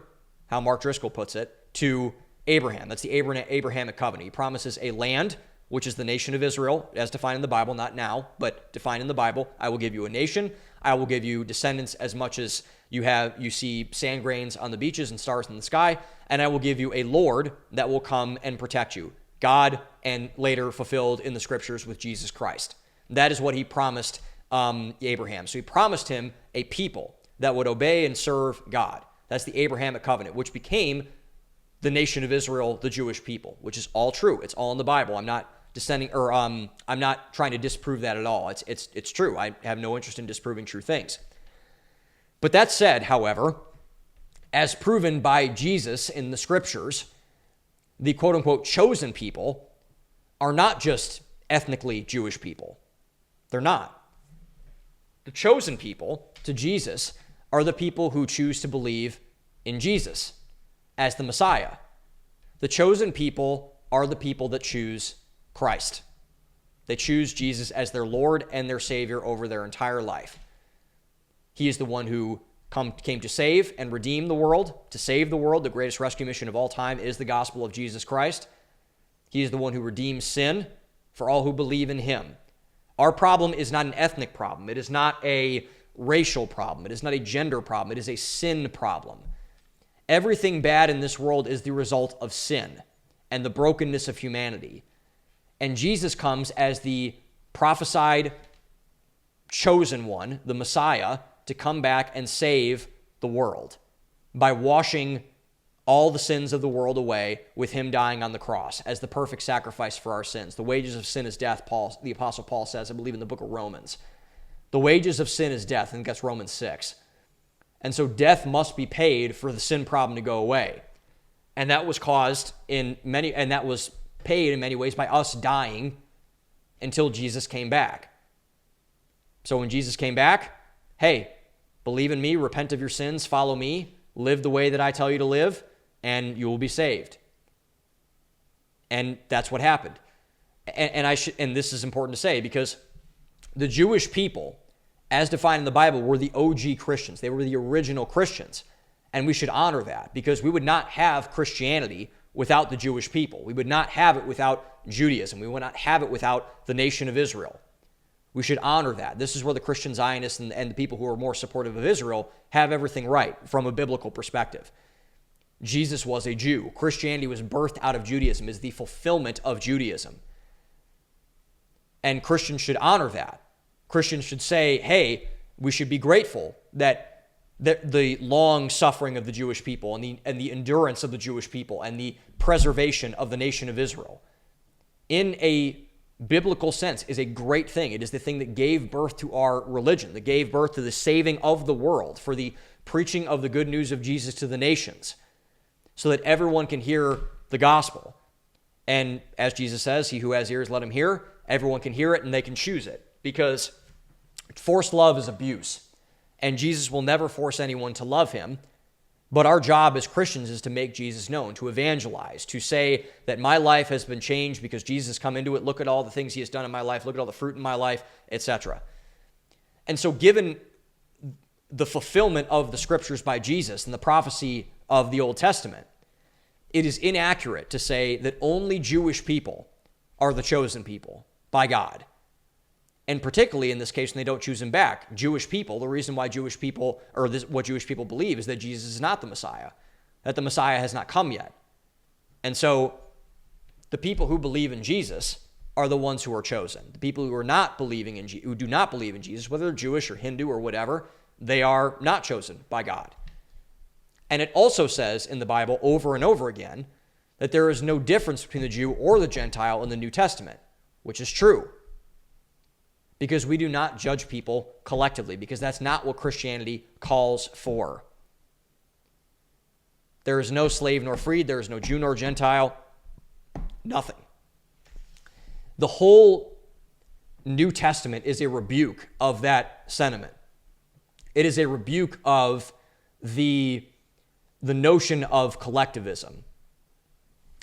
how Mark Driscoll puts it, to Abraham. That's the Abrahamic covenant. He promises a land, which is the nation of Israel, as defined in the Bible, not now, but defined in the Bible. I will give you a nation. I will give you descendants as much as you see sand grains on the beaches and stars in the sky, and I will give you a Lord that will come and protect you. God, and later fulfilled in the scriptures with Jesus Christ. That is what he promised Abraham. So he promised him a people that would obey and serve God. That's the Abrahamic covenant, which became the nation of Israel, the Jewish people, which is all true. It's all in the Bible. I'm not I'm not trying to disprove that at all. It's true. I have no interest in disproving true things. But that said, however, as proven by Jesus in the scriptures, the quote-unquote chosen people are not just ethnically Jewish people. They're not. The chosen people to Jesus are the people who choose to believe in Jesus as the Messiah. The chosen people are the people that choose Christ. They choose Jesus as their Lord and their Savior over their entire life. He is the one who came to save and redeem the world, to save the world. The greatest rescue mission of all time is the gospel of Jesus Christ. He is the one who redeems sin for all who believe in him. Our problem is not an ethnic problem. It is not a racial problem. It is not a gender problem. It is a sin problem. Everything bad in this world is the result of sin and the brokenness of humanity. And Jesus comes as the prophesied chosen one, the Messiah, to come back and save the world by washing all the sins of the world away with him dying on the cross as the perfect sacrifice for our sins. The wages of sin is death, the Apostle Paul says, I believe in the book of Romans. The wages of sin is death, I think that's Romans 6. And so death must be paid for the sin problem to go away. And that was paid in many ways by us dying until Jesus came back. So when Jesus came back, hey, believe in me, repent of your sins, follow me, live the way that I tell you to live, and you will be saved. And that's what happened. And this is important to say because the Jewish people, as defined in the Bible, were the OG Christians. They were the original Christians. And we should honor that because we would not have Christianity without the Jewish people. We would not have it without Judaism. We would not have it without the nation of Israel. We should honor that. This is where the Christian Zionists and the people who are more supportive of Israel have everything right from a biblical perspective. Jesus was a Jew. Christianity was birthed out of Judaism, is the fulfillment of Judaism. And Christians should honor that. Christians should say, hey, we should be grateful that the long suffering of the Jewish people and the endurance of the Jewish people and the preservation of the nation of Israel in a biblical sense is a great thing. It is the thing that gave birth to our religion, that gave birth to the saving of the world, for the preaching of the good news of Jesus to the nations, so that everyone can hear the gospel. And as Jesus says, he who has ears, let him hear. Everyone can hear it and they can choose it, because forced love is abuse. And Jesus will never force anyone to love him. But our job as Christians is to make Jesus known, to evangelize, to say that my life has been changed because Jesus has come into it. Look at all the things he has done in my life. Look at all the fruit in my life, etc. And so given the fulfillment of the scriptures by Jesus and the prophecy of the Old Testament, it is inaccurate to say that only Jewish people are the chosen people by God. And particularly in this case, when they don't choose him back, Jewish people, the reason why Jewish people, what Jewish people believe is that Jesus is not the Messiah, that the Messiah has not come yet. And so the people who believe in Jesus are the ones who are chosen. The people who are not believing in who do not believe in Jesus, whether they're Jewish or Hindu or whatever, they are not chosen by God. And it also says in the Bible over and over again that there is no difference between the Jew or the Gentile in the New Testament, which is true. Because we do not judge people collectively, because that's not what Christianity calls for. There is no slave nor freed, there is no Jew nor Gentile, nothing. The whole New Testament is a rebuke of that sentiment. It is a rebuke of the notion of collectivism.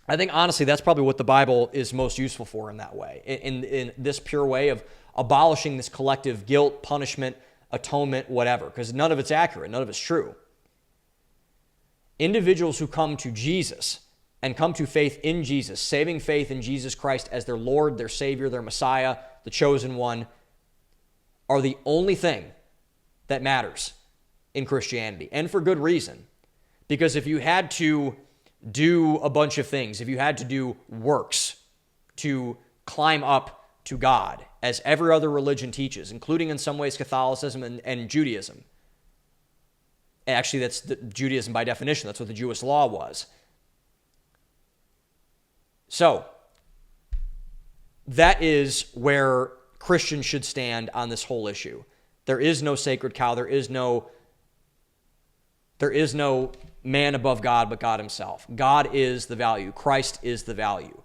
I think, honestly, that's probably what the Bible is most useful for in that way, in this pure way of abolishing this collective guilt, punishment, atonement, whatever, because none of it's accurate, none of it's true. Individuals who come to Jesus and come to faith in Jesus, saving faith in Jesus Christ as their Lord, their Savior, their Messiah, the chosen one, are the only thing that matters in Christianity, and for good reason. Because if you had to do a bunch of things, if you had to do works to climb up to God, as every other religion teaches, including in some ways Catholicism and Judaism. Actually, that's Judaism by definition. That's what the Jewish law was. So, that is where Christians should stand on this whole issue. There is no sacred cow. There is no man above God but God himself. God is the value. Christ is the value.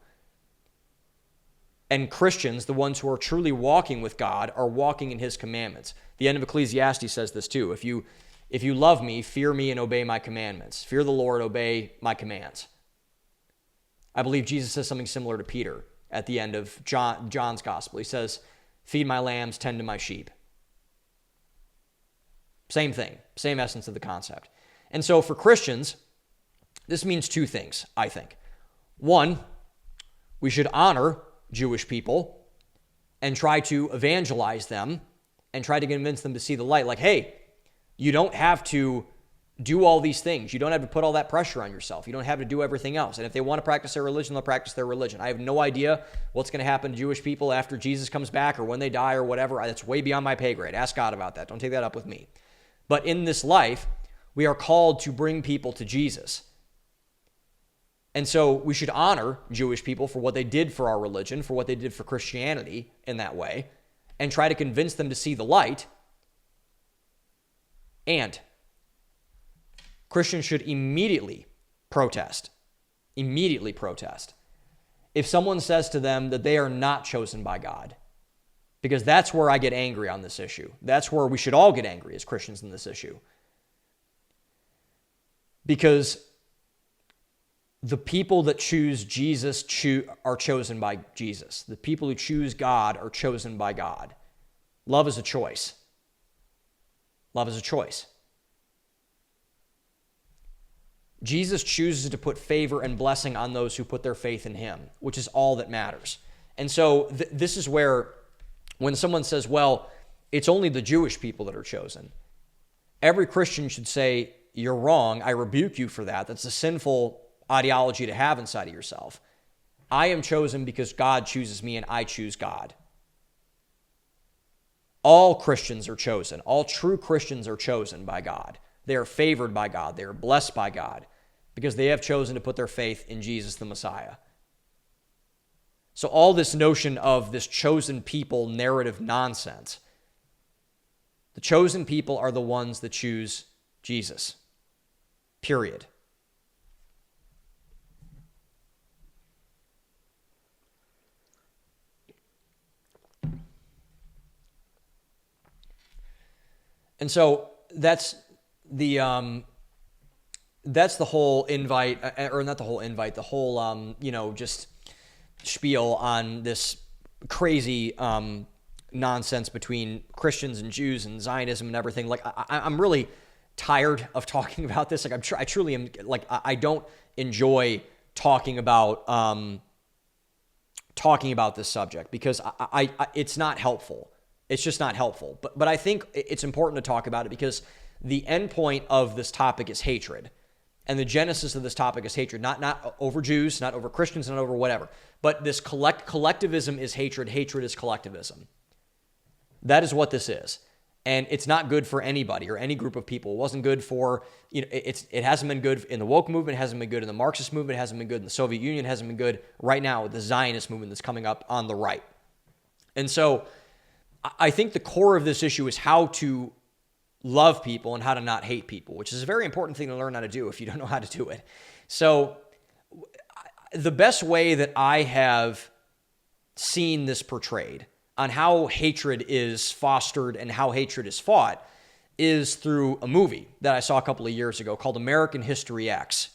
And Christians, the ones who are truly walking with God, are walking in his commandments. The end of Ecclesiastes says this too. If you love me, fear me and obey my commandments. Fear the Lord, obey my commands. I believe Jesus says something similar to Peter at the end of John's gospel. He says, feed my lambs, tend to my sheep. Same thing, same essence of the concept. And so for Christians, this means two things, I think. One, we should honor Jewish people and try to evangelize them and try to convince them to see the light. Like, hey, you don't have to do all these things. You don't have to put all that pressure on yourself. You don't have to do everything else. And if they want to practice their religion, they'll practice their religion. I have no idea what's going to happen to Jewish people after Jesus comes back or when they die or whatever. That's way beyond my pay grade. Ask God about that. Don't take that up with me. But in this life, we are called to bring people to Jesus. And so we should honor Jewish people for what they did for our religion, for what they did for Christianity in that way, and try to convince them to see the light. And Christians should immediately protest. Immediately protest. If someone says to them that they are not chosen by God, because that's where I get angry on this issue. That's where we should all get angry as Christians in this issue. Because the people that choose Jesus are chosen by Jesus. The people who choose God are chosen by God. Love is a choice. Love is a choice. Jesus chooses to put favor and blessing on those who put their faith in him, which is all that matters. And so this is where, when someone says, well, it's only the Jewish people that are chosen, every Christian should say, you're wrong. I rebuke you for that. That's a sinful ideology to have inside of yourself. I am chosen because God chooses me and I choose God. All Christians are chosen. All true Christians are chosen by God. They are favored by God. They are blessed by God because they have chosen to put their faith in Jesus the Messiah. So all this notion of this chosen people narrative nonsense, the chosen people are the ones that choose Jesus. Period. And so that's the whole invite, or not the whole invite, the whole just spiel on this crazy nonsense between Christians and Jews and Zionism and everything. Like I'm really tired of talking about this. Like I truly am. Like I don't enjoy talking about this subject because I it's not helpful. It's just not helpful. But I think it's important to talk about it because the end point of this topic is hatred. And the genesis of this topic is hatred, not over Jews, not over Christians, not over whatever. But this collectivism is hatred. Hatred is collectivism. That is what this is. And it's not good for anybody or any group of people. It wasn't good for, it hasn't been good in the woke movement. It hasn't been good in the Marxist movement. It hasn't been good in the Soviet Union. It hasn't been good right now with the Zionist movement that's coming up on the right. And so I think the core of this issue is how to love people and how to not hate people, which is a very important thing to learn how to do if you don't know how to do it. So the best way that I have seen this portrayed on how hatred is fostered and how hatred is fought is through a movie that I saw a couple of years ago called American History X.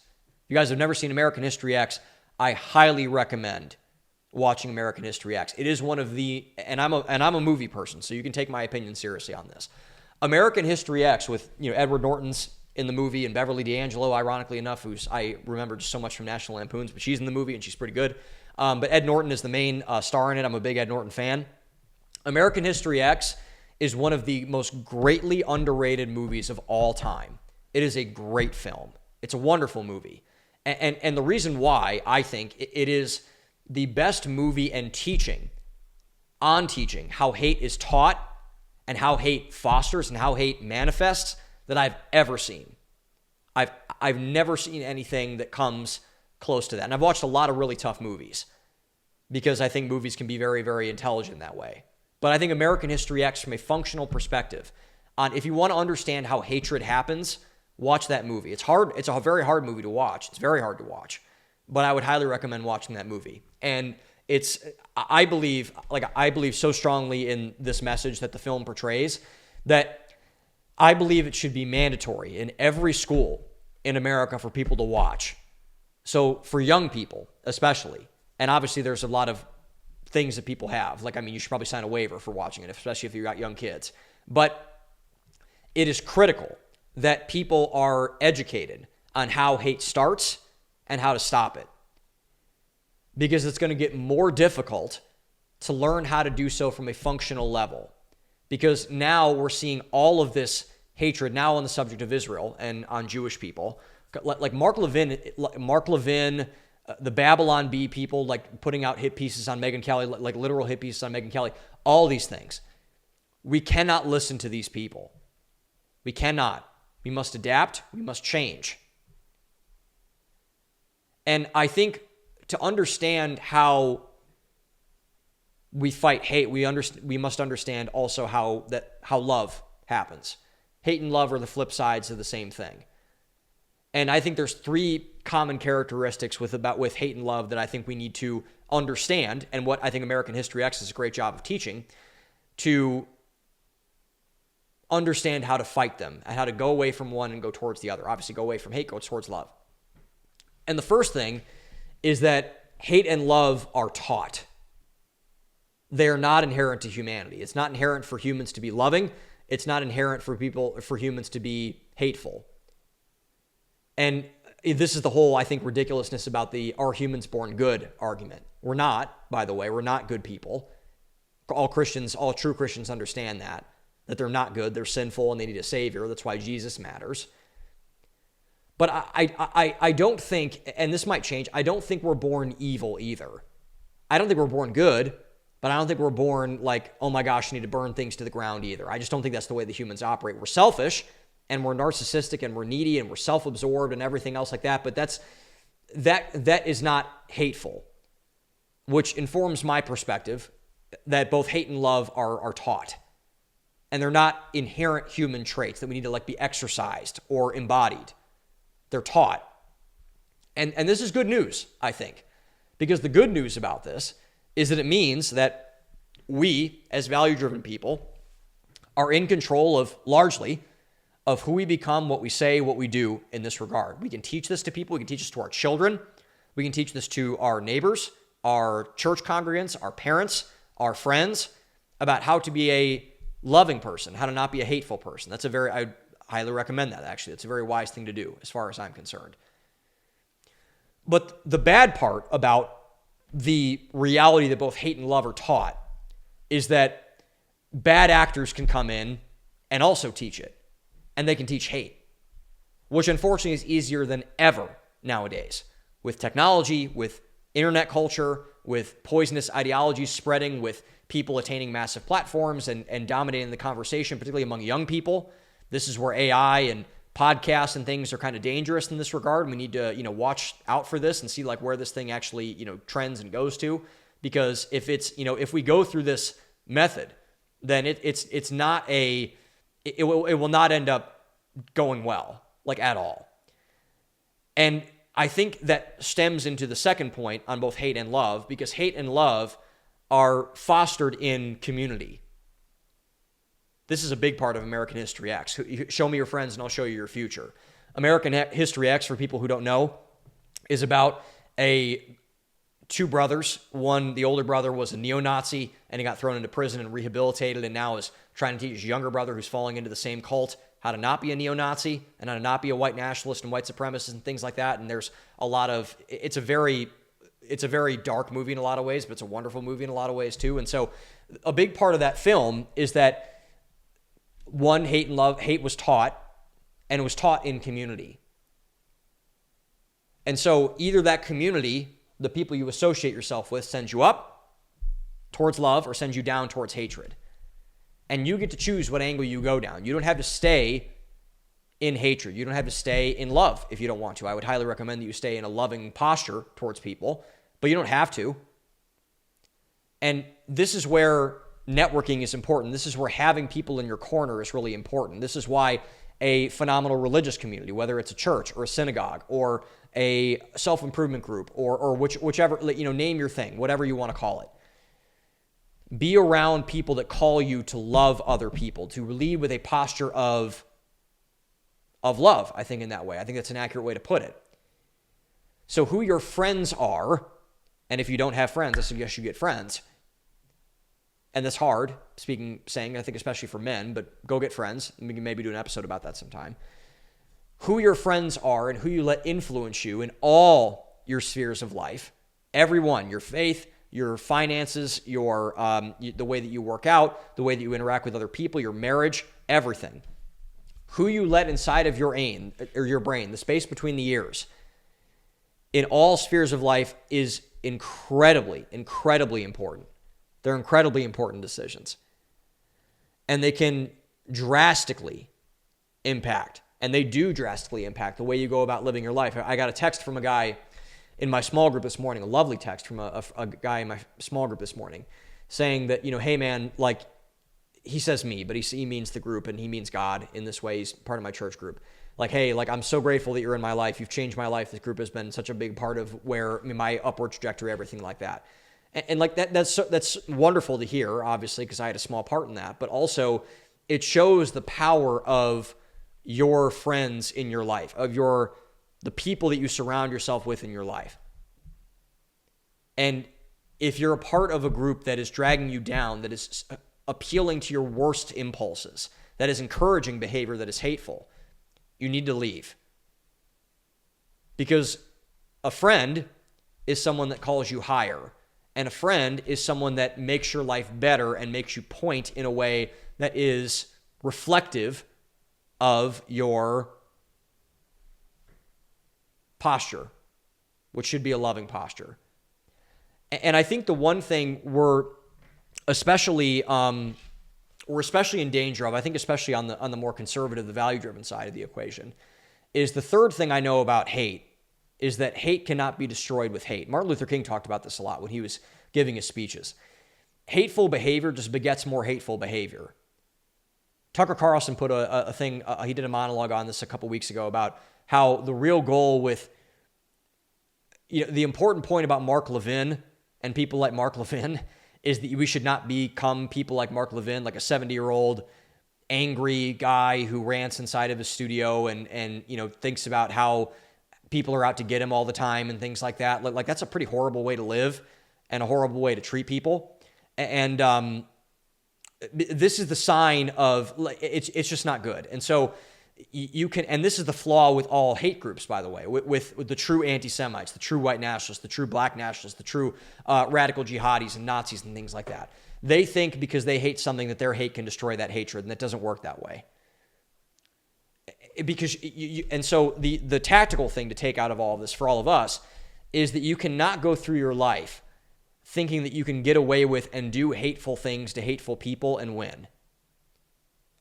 If you guys have never seen American History X, I highly recommend watching American History X. It is one of the, and I'm a movie person, so you can take my opinion seriously on this. American History X with, Edward Norton's in the movie, and Beverly D'Angelo, ironically enough, who's I remember just so much from National Lampoons, but she's in the movie and she's pretty good. But Ed Norton is the main star in it. I'm a big Ed Norton fan. American History X is one of the most greatly underrated movies of all time. It is a great film. It's a wonderful movie. And the reason why I think it is the best movie and teaching how hate is taught and how hate fosters and how hate manifests that I've ever seen. I've never seen anything that comes close to that. And I've watched a lot of really tough movies because I think movies can be very, very intelligent that way. But I think American History X, from a functional perspective, if you want to understand how hatred happens, watch that movie. It's hard. It's a very hard movie to watch. It's very hard to watch. But I would highly recommend watching that movie. And I believe so strongly in this message that the film portrays that I believe it should be mandatory in every school in America for people to watch. So for young people, especially, and obviously there's a lot of things that people have. You should probably sign a waiver for watching it, especially if you've got young kids. But it is critical that people are educated on how hate starts and how to stop it. Because it's going to get more difficult to learn how to do so from a functional level. Because now we're seeing all of this hatred now on the subject of Israel and on Jewish people. Like Mark Levin, the Babylon Bee people, putting out hit pieces on Megyn Kelly, like literal hit pieces on Megyn Kelly, all these things. We cannot listen to these people. We cannot. We must adapt. We must change. And I think to understand how we fight hate, we must understand also how love happens. Hate and love are the flip sides of the same thing. And I think there's three common characteristics with hate and love that I think we need to understand, and what I think American History X does a great job of teaching, to understand how to fight them and how to go away from one and go towards the other. Obviously, go away from hate, go towards love. And the first thing is that hate and love are taught. They are not inherent to humanity. It's not inherent for humans to be loving. It's not inherent for humans to be hateful. And this is the whole, I think, ridiculousness about the "are humans born good" argument. We're not, by the way. We're not good people. All true Christians understand that they're not good, they're sinful, and they need a savior. That's why Jesus matters. But I don't think, and this might change, I don't think we're born evil either. I don't think we're born good, but I don't think we're born like, oh my gosh, you need to burn things to the ground either. I just don't think that's the way the humans operate. We're selfish, and we're narcissistic, and we're needy, and we're self-absorbed, and everything else like that, but that is not hateful, which informs my perspective that both hate and love are taught. And they're not inherent human traits that we need to be exercised or embodied. They're taught. And this is good news, I think, because the good news about this is that it means that we, as value-driven people, are in control largely of who we become, what we say, what we do in this regard. We can teach this to people. We can teach this to our children. We can teach this to our neighbors, our church congregants, our parents, our friends, about how to be a loving person, how to not be a hateful person. I highly recommend that, actually. It's a very wise thing to do as far as I'm concerned. But the bad part about the reality that both hate and love are taught is that bad actors can come in and also teach it. And they can teach hate, which unfortunately is easier than ever nowadays. With technology, with internet culture, with poisonous ideologies spreading, with people attaining massive platforms and dominating the conversation, particularly among young people. This is where AI and podcasts and things are kind of dangerous in this regard. We need to, watch out for this and see where this thing actually, trends and goes to. Because if we go through this method, then it will not end up going well, at all. And I think that stems into the second point on both hate and love, because hate and love are fostered in community. This is a big part of American History X. Show me your friends and I'll show you your future. American History X, for people who don't know, is about a two brothers. One, the older brother, was a neo-Nazi, and he got thrown into prison and rehabilitated, and now is trying to teach his younger brother, who's falling into the same cult, how to not be a neo-Nazi and how to not be a white nationalist and white supremacist and things like that. And there's a lot of, it's a very dark movie in a lot of ways, but it's a wonderful movie in a lot of ways too. And so a big part of that film is that, one, hate was taught, and it was taught in community. And so either that community, the people you associate yourself with, sends you up towards love or sends you down towards hatred. And you get to choose what angle you go down. You don't have to stay in hatred. You don't have to stay in love if you don't want to. I would highly recommend that you stay in a loving posture towards people, but you don't have to. And this is where networking is important. This is where having people in your corner is really important. This is why a phenomenal religious community, whether it's a church or a synagogue or a self-improvement group or whichever, name your thing, whatever you want to call it. Be around people that call you to love other people, to lead with a posture of love, I think, in that way. I think that's an accurate way to put it. So who your friends are, and if you don't have friends, I suggest you get friends. And that's hard, I think especially for men, but go get friends. We can maybe do an episode about that sometime. Who your friends are and who you let influence you in all your spheres of life, everyone, your faith, your finances, your the way that you work out, the way that you interact with other people, your marriage, everything. Who you let inside of your brain, the space between the ears, in all spheres of life is incredibly, incredibly important. They're incredibly important decisions. And they can drastically impact, and they do drastically impact the way you go about living your life. I got a text from a guy in my small group this morning, a lovely text from a guy in my small group this morning, saying that, hey man, like, he says me, but he means the group and he means God in this way. He's part of my church group. Like, hey, like, I'm so grateful that you're in my life. You've changed my life. This group has been such a big part of my upward trajectory, everything like that. And like that's wonderful to hear, obviously, because I had a small part in that. But also, it shows the power of your friends in your life, of the people that you surround yourself with in your life. And if you're a part of a group that is dragging you down, that is appealing to your worst impulses, that is encouraging behavior that is hateful, you need to leave. Because a friend is someone that calls you higher. And a friend is someone that makes your life better and makes you point in a way that is reflective of your posture, which should be a loving posture. And I think the one thing we're especially in danger of, I think especially on the more conservative, the value-driven side of the equation, is the third thing I know about hate is that hate cannot be destroyed with hate. Martin Luther King talked about this a lot when he was giving his speeches. Hateful behavior just begets more hateful behavior. Tucker Carlson put a thing, he did a monologue on this a couple weeks ago about how the real goal with, the important point about Mark Levin and people like Mark Levin is that we should not become people like Mark Levin, like a 70-year-old angry guy who rants inside of his studio and thinks about how people are out to get him all the time and things like that. Like that's a pretty horrible way to live and a horrible way to treat people. And this is the sign of, it's just not good. And so you can, and this is the flaw with all hate groups, by the way, with the true anti-Semites, the true white nationalists, the true black nationalists, the true radical jihadis and Nazis and things like that. They think because they hate something that their hate can destroy that hatred, and that doesn't work that way. Because and so the tactical thing to take out of all of this for all of us is that you cannot go through your life thinking that you can get away with and do hateful things to hateful people and win.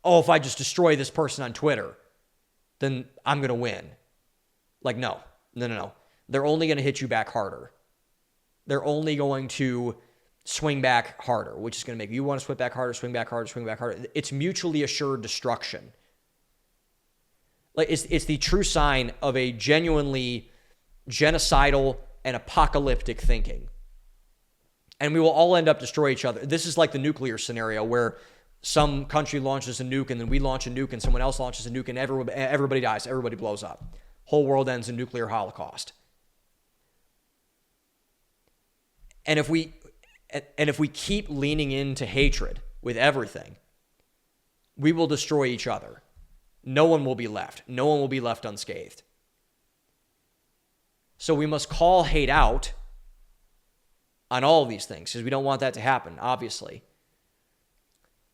Oh, if I just destroy this person on Twitter, then I'm going to win. Like, no. They're only going to hit you back harder. They're only going to swing back harder, which is going to make you want to swing back harder, swing back harder, swing back harder. It's mutually assured destruction. Like it's the true sign of a genuinely genocidal and apocalyptic thinking. And we will all end up destroy each other. This is like the nuclear scenario where some country launches a nuke and then we launch a nuke and someone else launches a nuke and everybody dies, everybody blows up. Whole world ends in nuclear holocaust. And if we keep leaning into hatred with everything, we will destroy each other. No one will be left. No one will be left unscathed. So we must call hate out on all of these things because we don't want that to happen, obviously.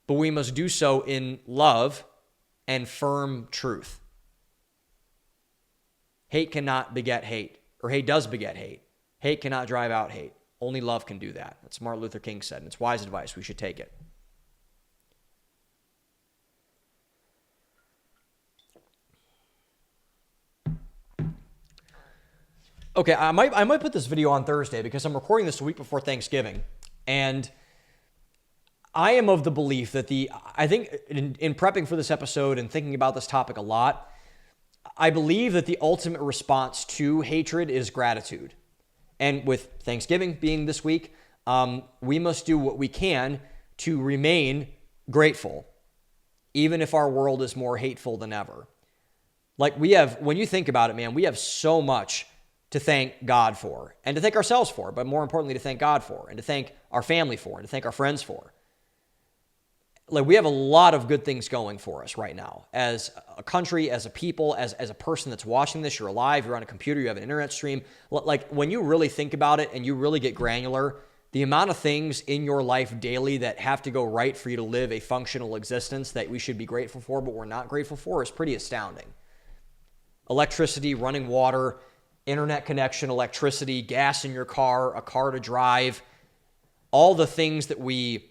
But we must do so in love and firm truth. Hate cannot beget hate, or hate does beget hate. Hate cannot drive out hate. Only love can do that. That's what Martin Luther King said, and it's wise advice. We should take it. Okay, I might put this video on Thursday because I'm recording this a week before Thanksgiving, and I am of the belief that I think in prepping for this episode and thinking about this topic a lot, I believe that the ultimate response to hatred is gratitude. And with Thanksgiving being this week, we must do what we can to remain grateful, even if our world is more hateful than ever. Like when you think about it, man, we have so much to thank God for, and to thank ourselves for, but more importantly, to thank God for, and to thank our family for, and to thank our friends for. Like, we have a lot of good things going for us right now as a country, as a people, as a person that's watching this. You're alive, you're on a computer, you have an internet stream. Like, when you really think about it and you really get granular, the amount of things in your life daily that have to go right for you to live a functional existence that we should be grateful for, but we're not grateful for, is pretty astounding. Electricity, running water, internet connection, electricity, gas in your car, a car to drive, all the things that we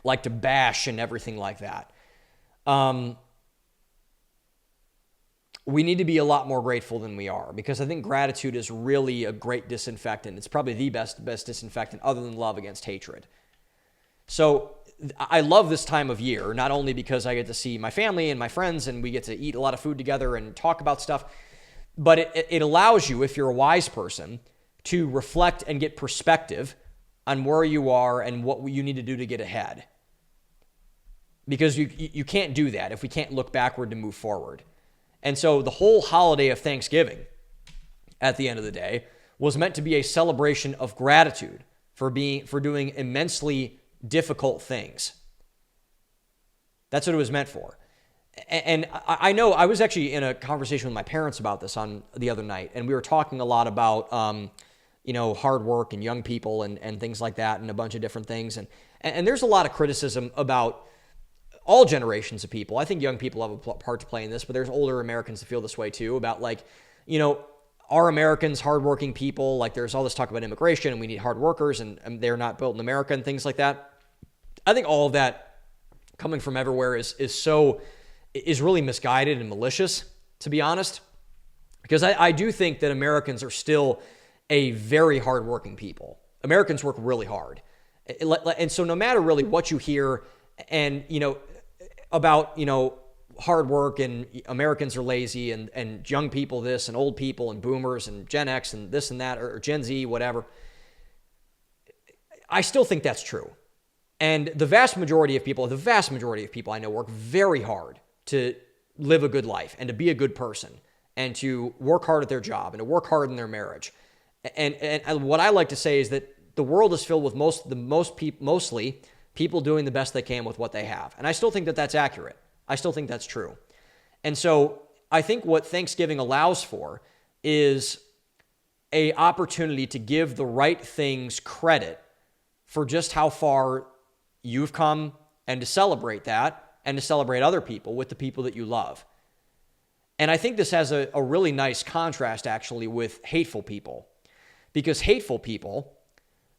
like to bash and everything like that. We need to be a lot more grateful than we are, because I think gratitude is really a great disinfectant. It's probably the best disinfectant other than love against hatred. So I love this time of year, not only because I get to see my family and my friends and we get to eat a lot of food together and talk about stuff, but it allows you, if you're a wise person, to reflect and get perspective on where you are and what you need to do to get ahead. Because you can't do that if we can't look backward to move forward. And so the whole holiday of Thanksgiving, at the end of the day, was meant to be a celebration of gratitude for doing immensely difficult things. That's what it was meant for. And I know I was actually in a conversation with my parents about this on the other night, and we were talking a lot about hard work and young people and things like that, and a bunch of different things. And there's a lot of criticism about all generations of people. I think young people have a part to play in this, but there's older Americans that feel this way too, about are Americans hardworking people? Like, there's all this talk about immigration and we need hard workers and they're not built in America and things like that. I think all of that coming from everywhere is really misguided and malicious, to be honest, because I do think that Americans are still a very hardworking people. Americans work really hard. And so no matter really what you hear about hard work and Americans are lazy and young people this and old people and boomers and Gen X and this and that, or Gen Z, whatever, I still think that's true. And the vast majority of people I know work very hard to live a good life and to be a good person and to work hard at their job and to work hard in their marriage. And what I like to say is that the world is filled with mostly people doing the best they can with what they have. And I still think that that's accurate. I still think that's true. And so I think what Thanksgiving allows for is an opportunity to give the right things credit for just how far you've come, and to celebrate that and to celebrate other people with the people that you love. And I think this has a really nice contrast actually with hateful people, because hateful people,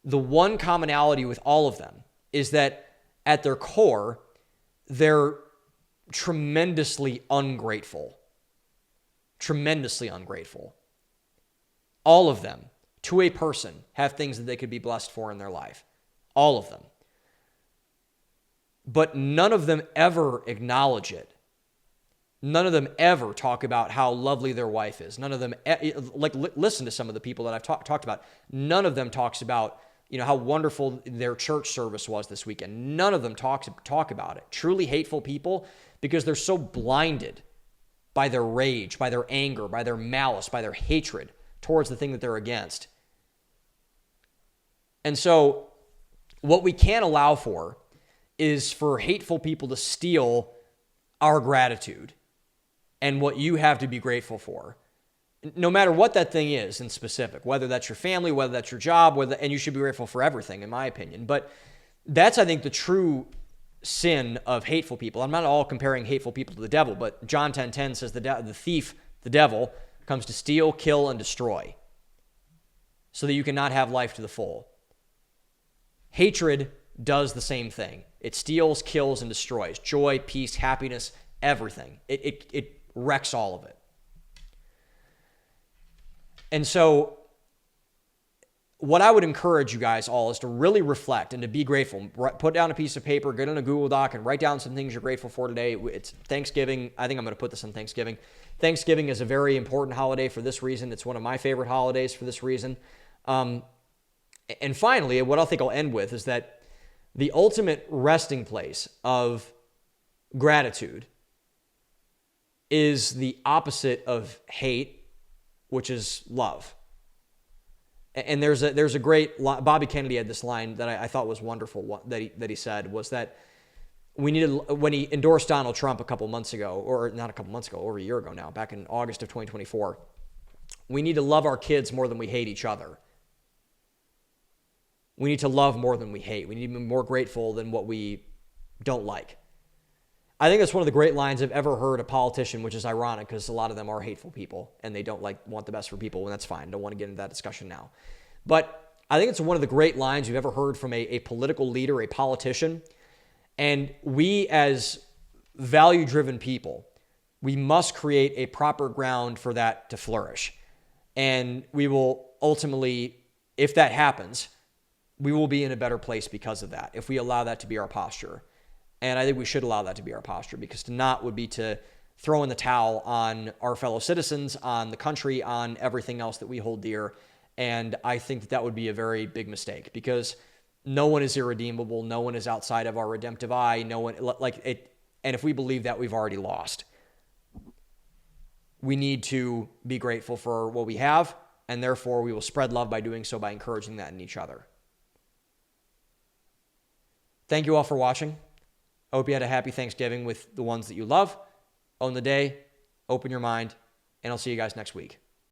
the one commonality with all of them is that at their core, they're tremendously ungrateful. Tremendously ungrateful. All of them, to a person, have things that they could be blessed for in their life. All of them. But none of them ever acknowledge it. None of them ever talk about how lovely their wife is. None of them, listen to some of the people that I've talked about. None of them talks about how wonderful their church service was this weekend. None of them talk about it. Truly hateful people, because they're so blinded by their rage, by their anger, by their malice, by their hatred towards the thing that they're against. And so what we can't allow for is for hateful people to steal our gratitude and what you have to be grateful for, no matter what that thing is in specific, whether that's your family, whether that's your job, and you should be grateful for everything, in my opinion. But that's, I think, the true sin of hateful people. I'm not all comparing hateful people to the devil, but John 10:10 says the thief, the devil, comes to steal, kill, and destroy so that you cannot have life to the full. Hatred does the same thing. It steals, kills, and destroys. Joy, peace, happiness, everything. It wrecks all of it. And so what I would encourage you guys all is to really reflect and to be grateful. Put down a piece of paper, get on a Google Doc, and write down some things you're grateful for today. It's Thanksgiving. I think I'm going to put this on Thanksgiving. Thanksgiving is a very important holiday for this reason. It's one of my favorite holidays for this reason. And finally, what I think I'll end with is that the ultimate resting place of gratitude is the opposite of hate, which is love. And there's a great, Bobby Kennedy had this line that I thought was wonderful that he said was that we needed, when he endorsed Donald Trump a couple months ago, or not a couple months ago, over a year ago now, back in August of 2024, we need to love our kids more than we hate each other. We need to love more than we hate. We need to be more grateful than what we don't like. I think that's one of the great lines I've ever heard a politician, which is ironic because a lot of them are hateful people and they don't want the best for people, and that's fine. Don't want to get into that discussion now. But I think it's one of the great lines you've ever heard from a political leader, a politician. And we as value-driven people, we must create a proper ground for that to flourish. And we will ultimately, if that happens, we will be in a better place because of that, if we allow that to be our posture. And I think we should allow that to be our posture, because to not would be to throw in the towel on our fellow citizens, on the country, on everything else that we hold dear. And I think that would be a very big mistake, because no one is irredeemable. No one is outside of our redemptive eye. No one, like it. And if we believe that, we've already lost. We need to be grateful for what we have, and therefore we will spread love by doing so, by encouraging that in each other. Thank you all for watching. I hope you had a happy Thanksgiving with the ones that you love. Own the day, open your mind, and I'll see you guys next week.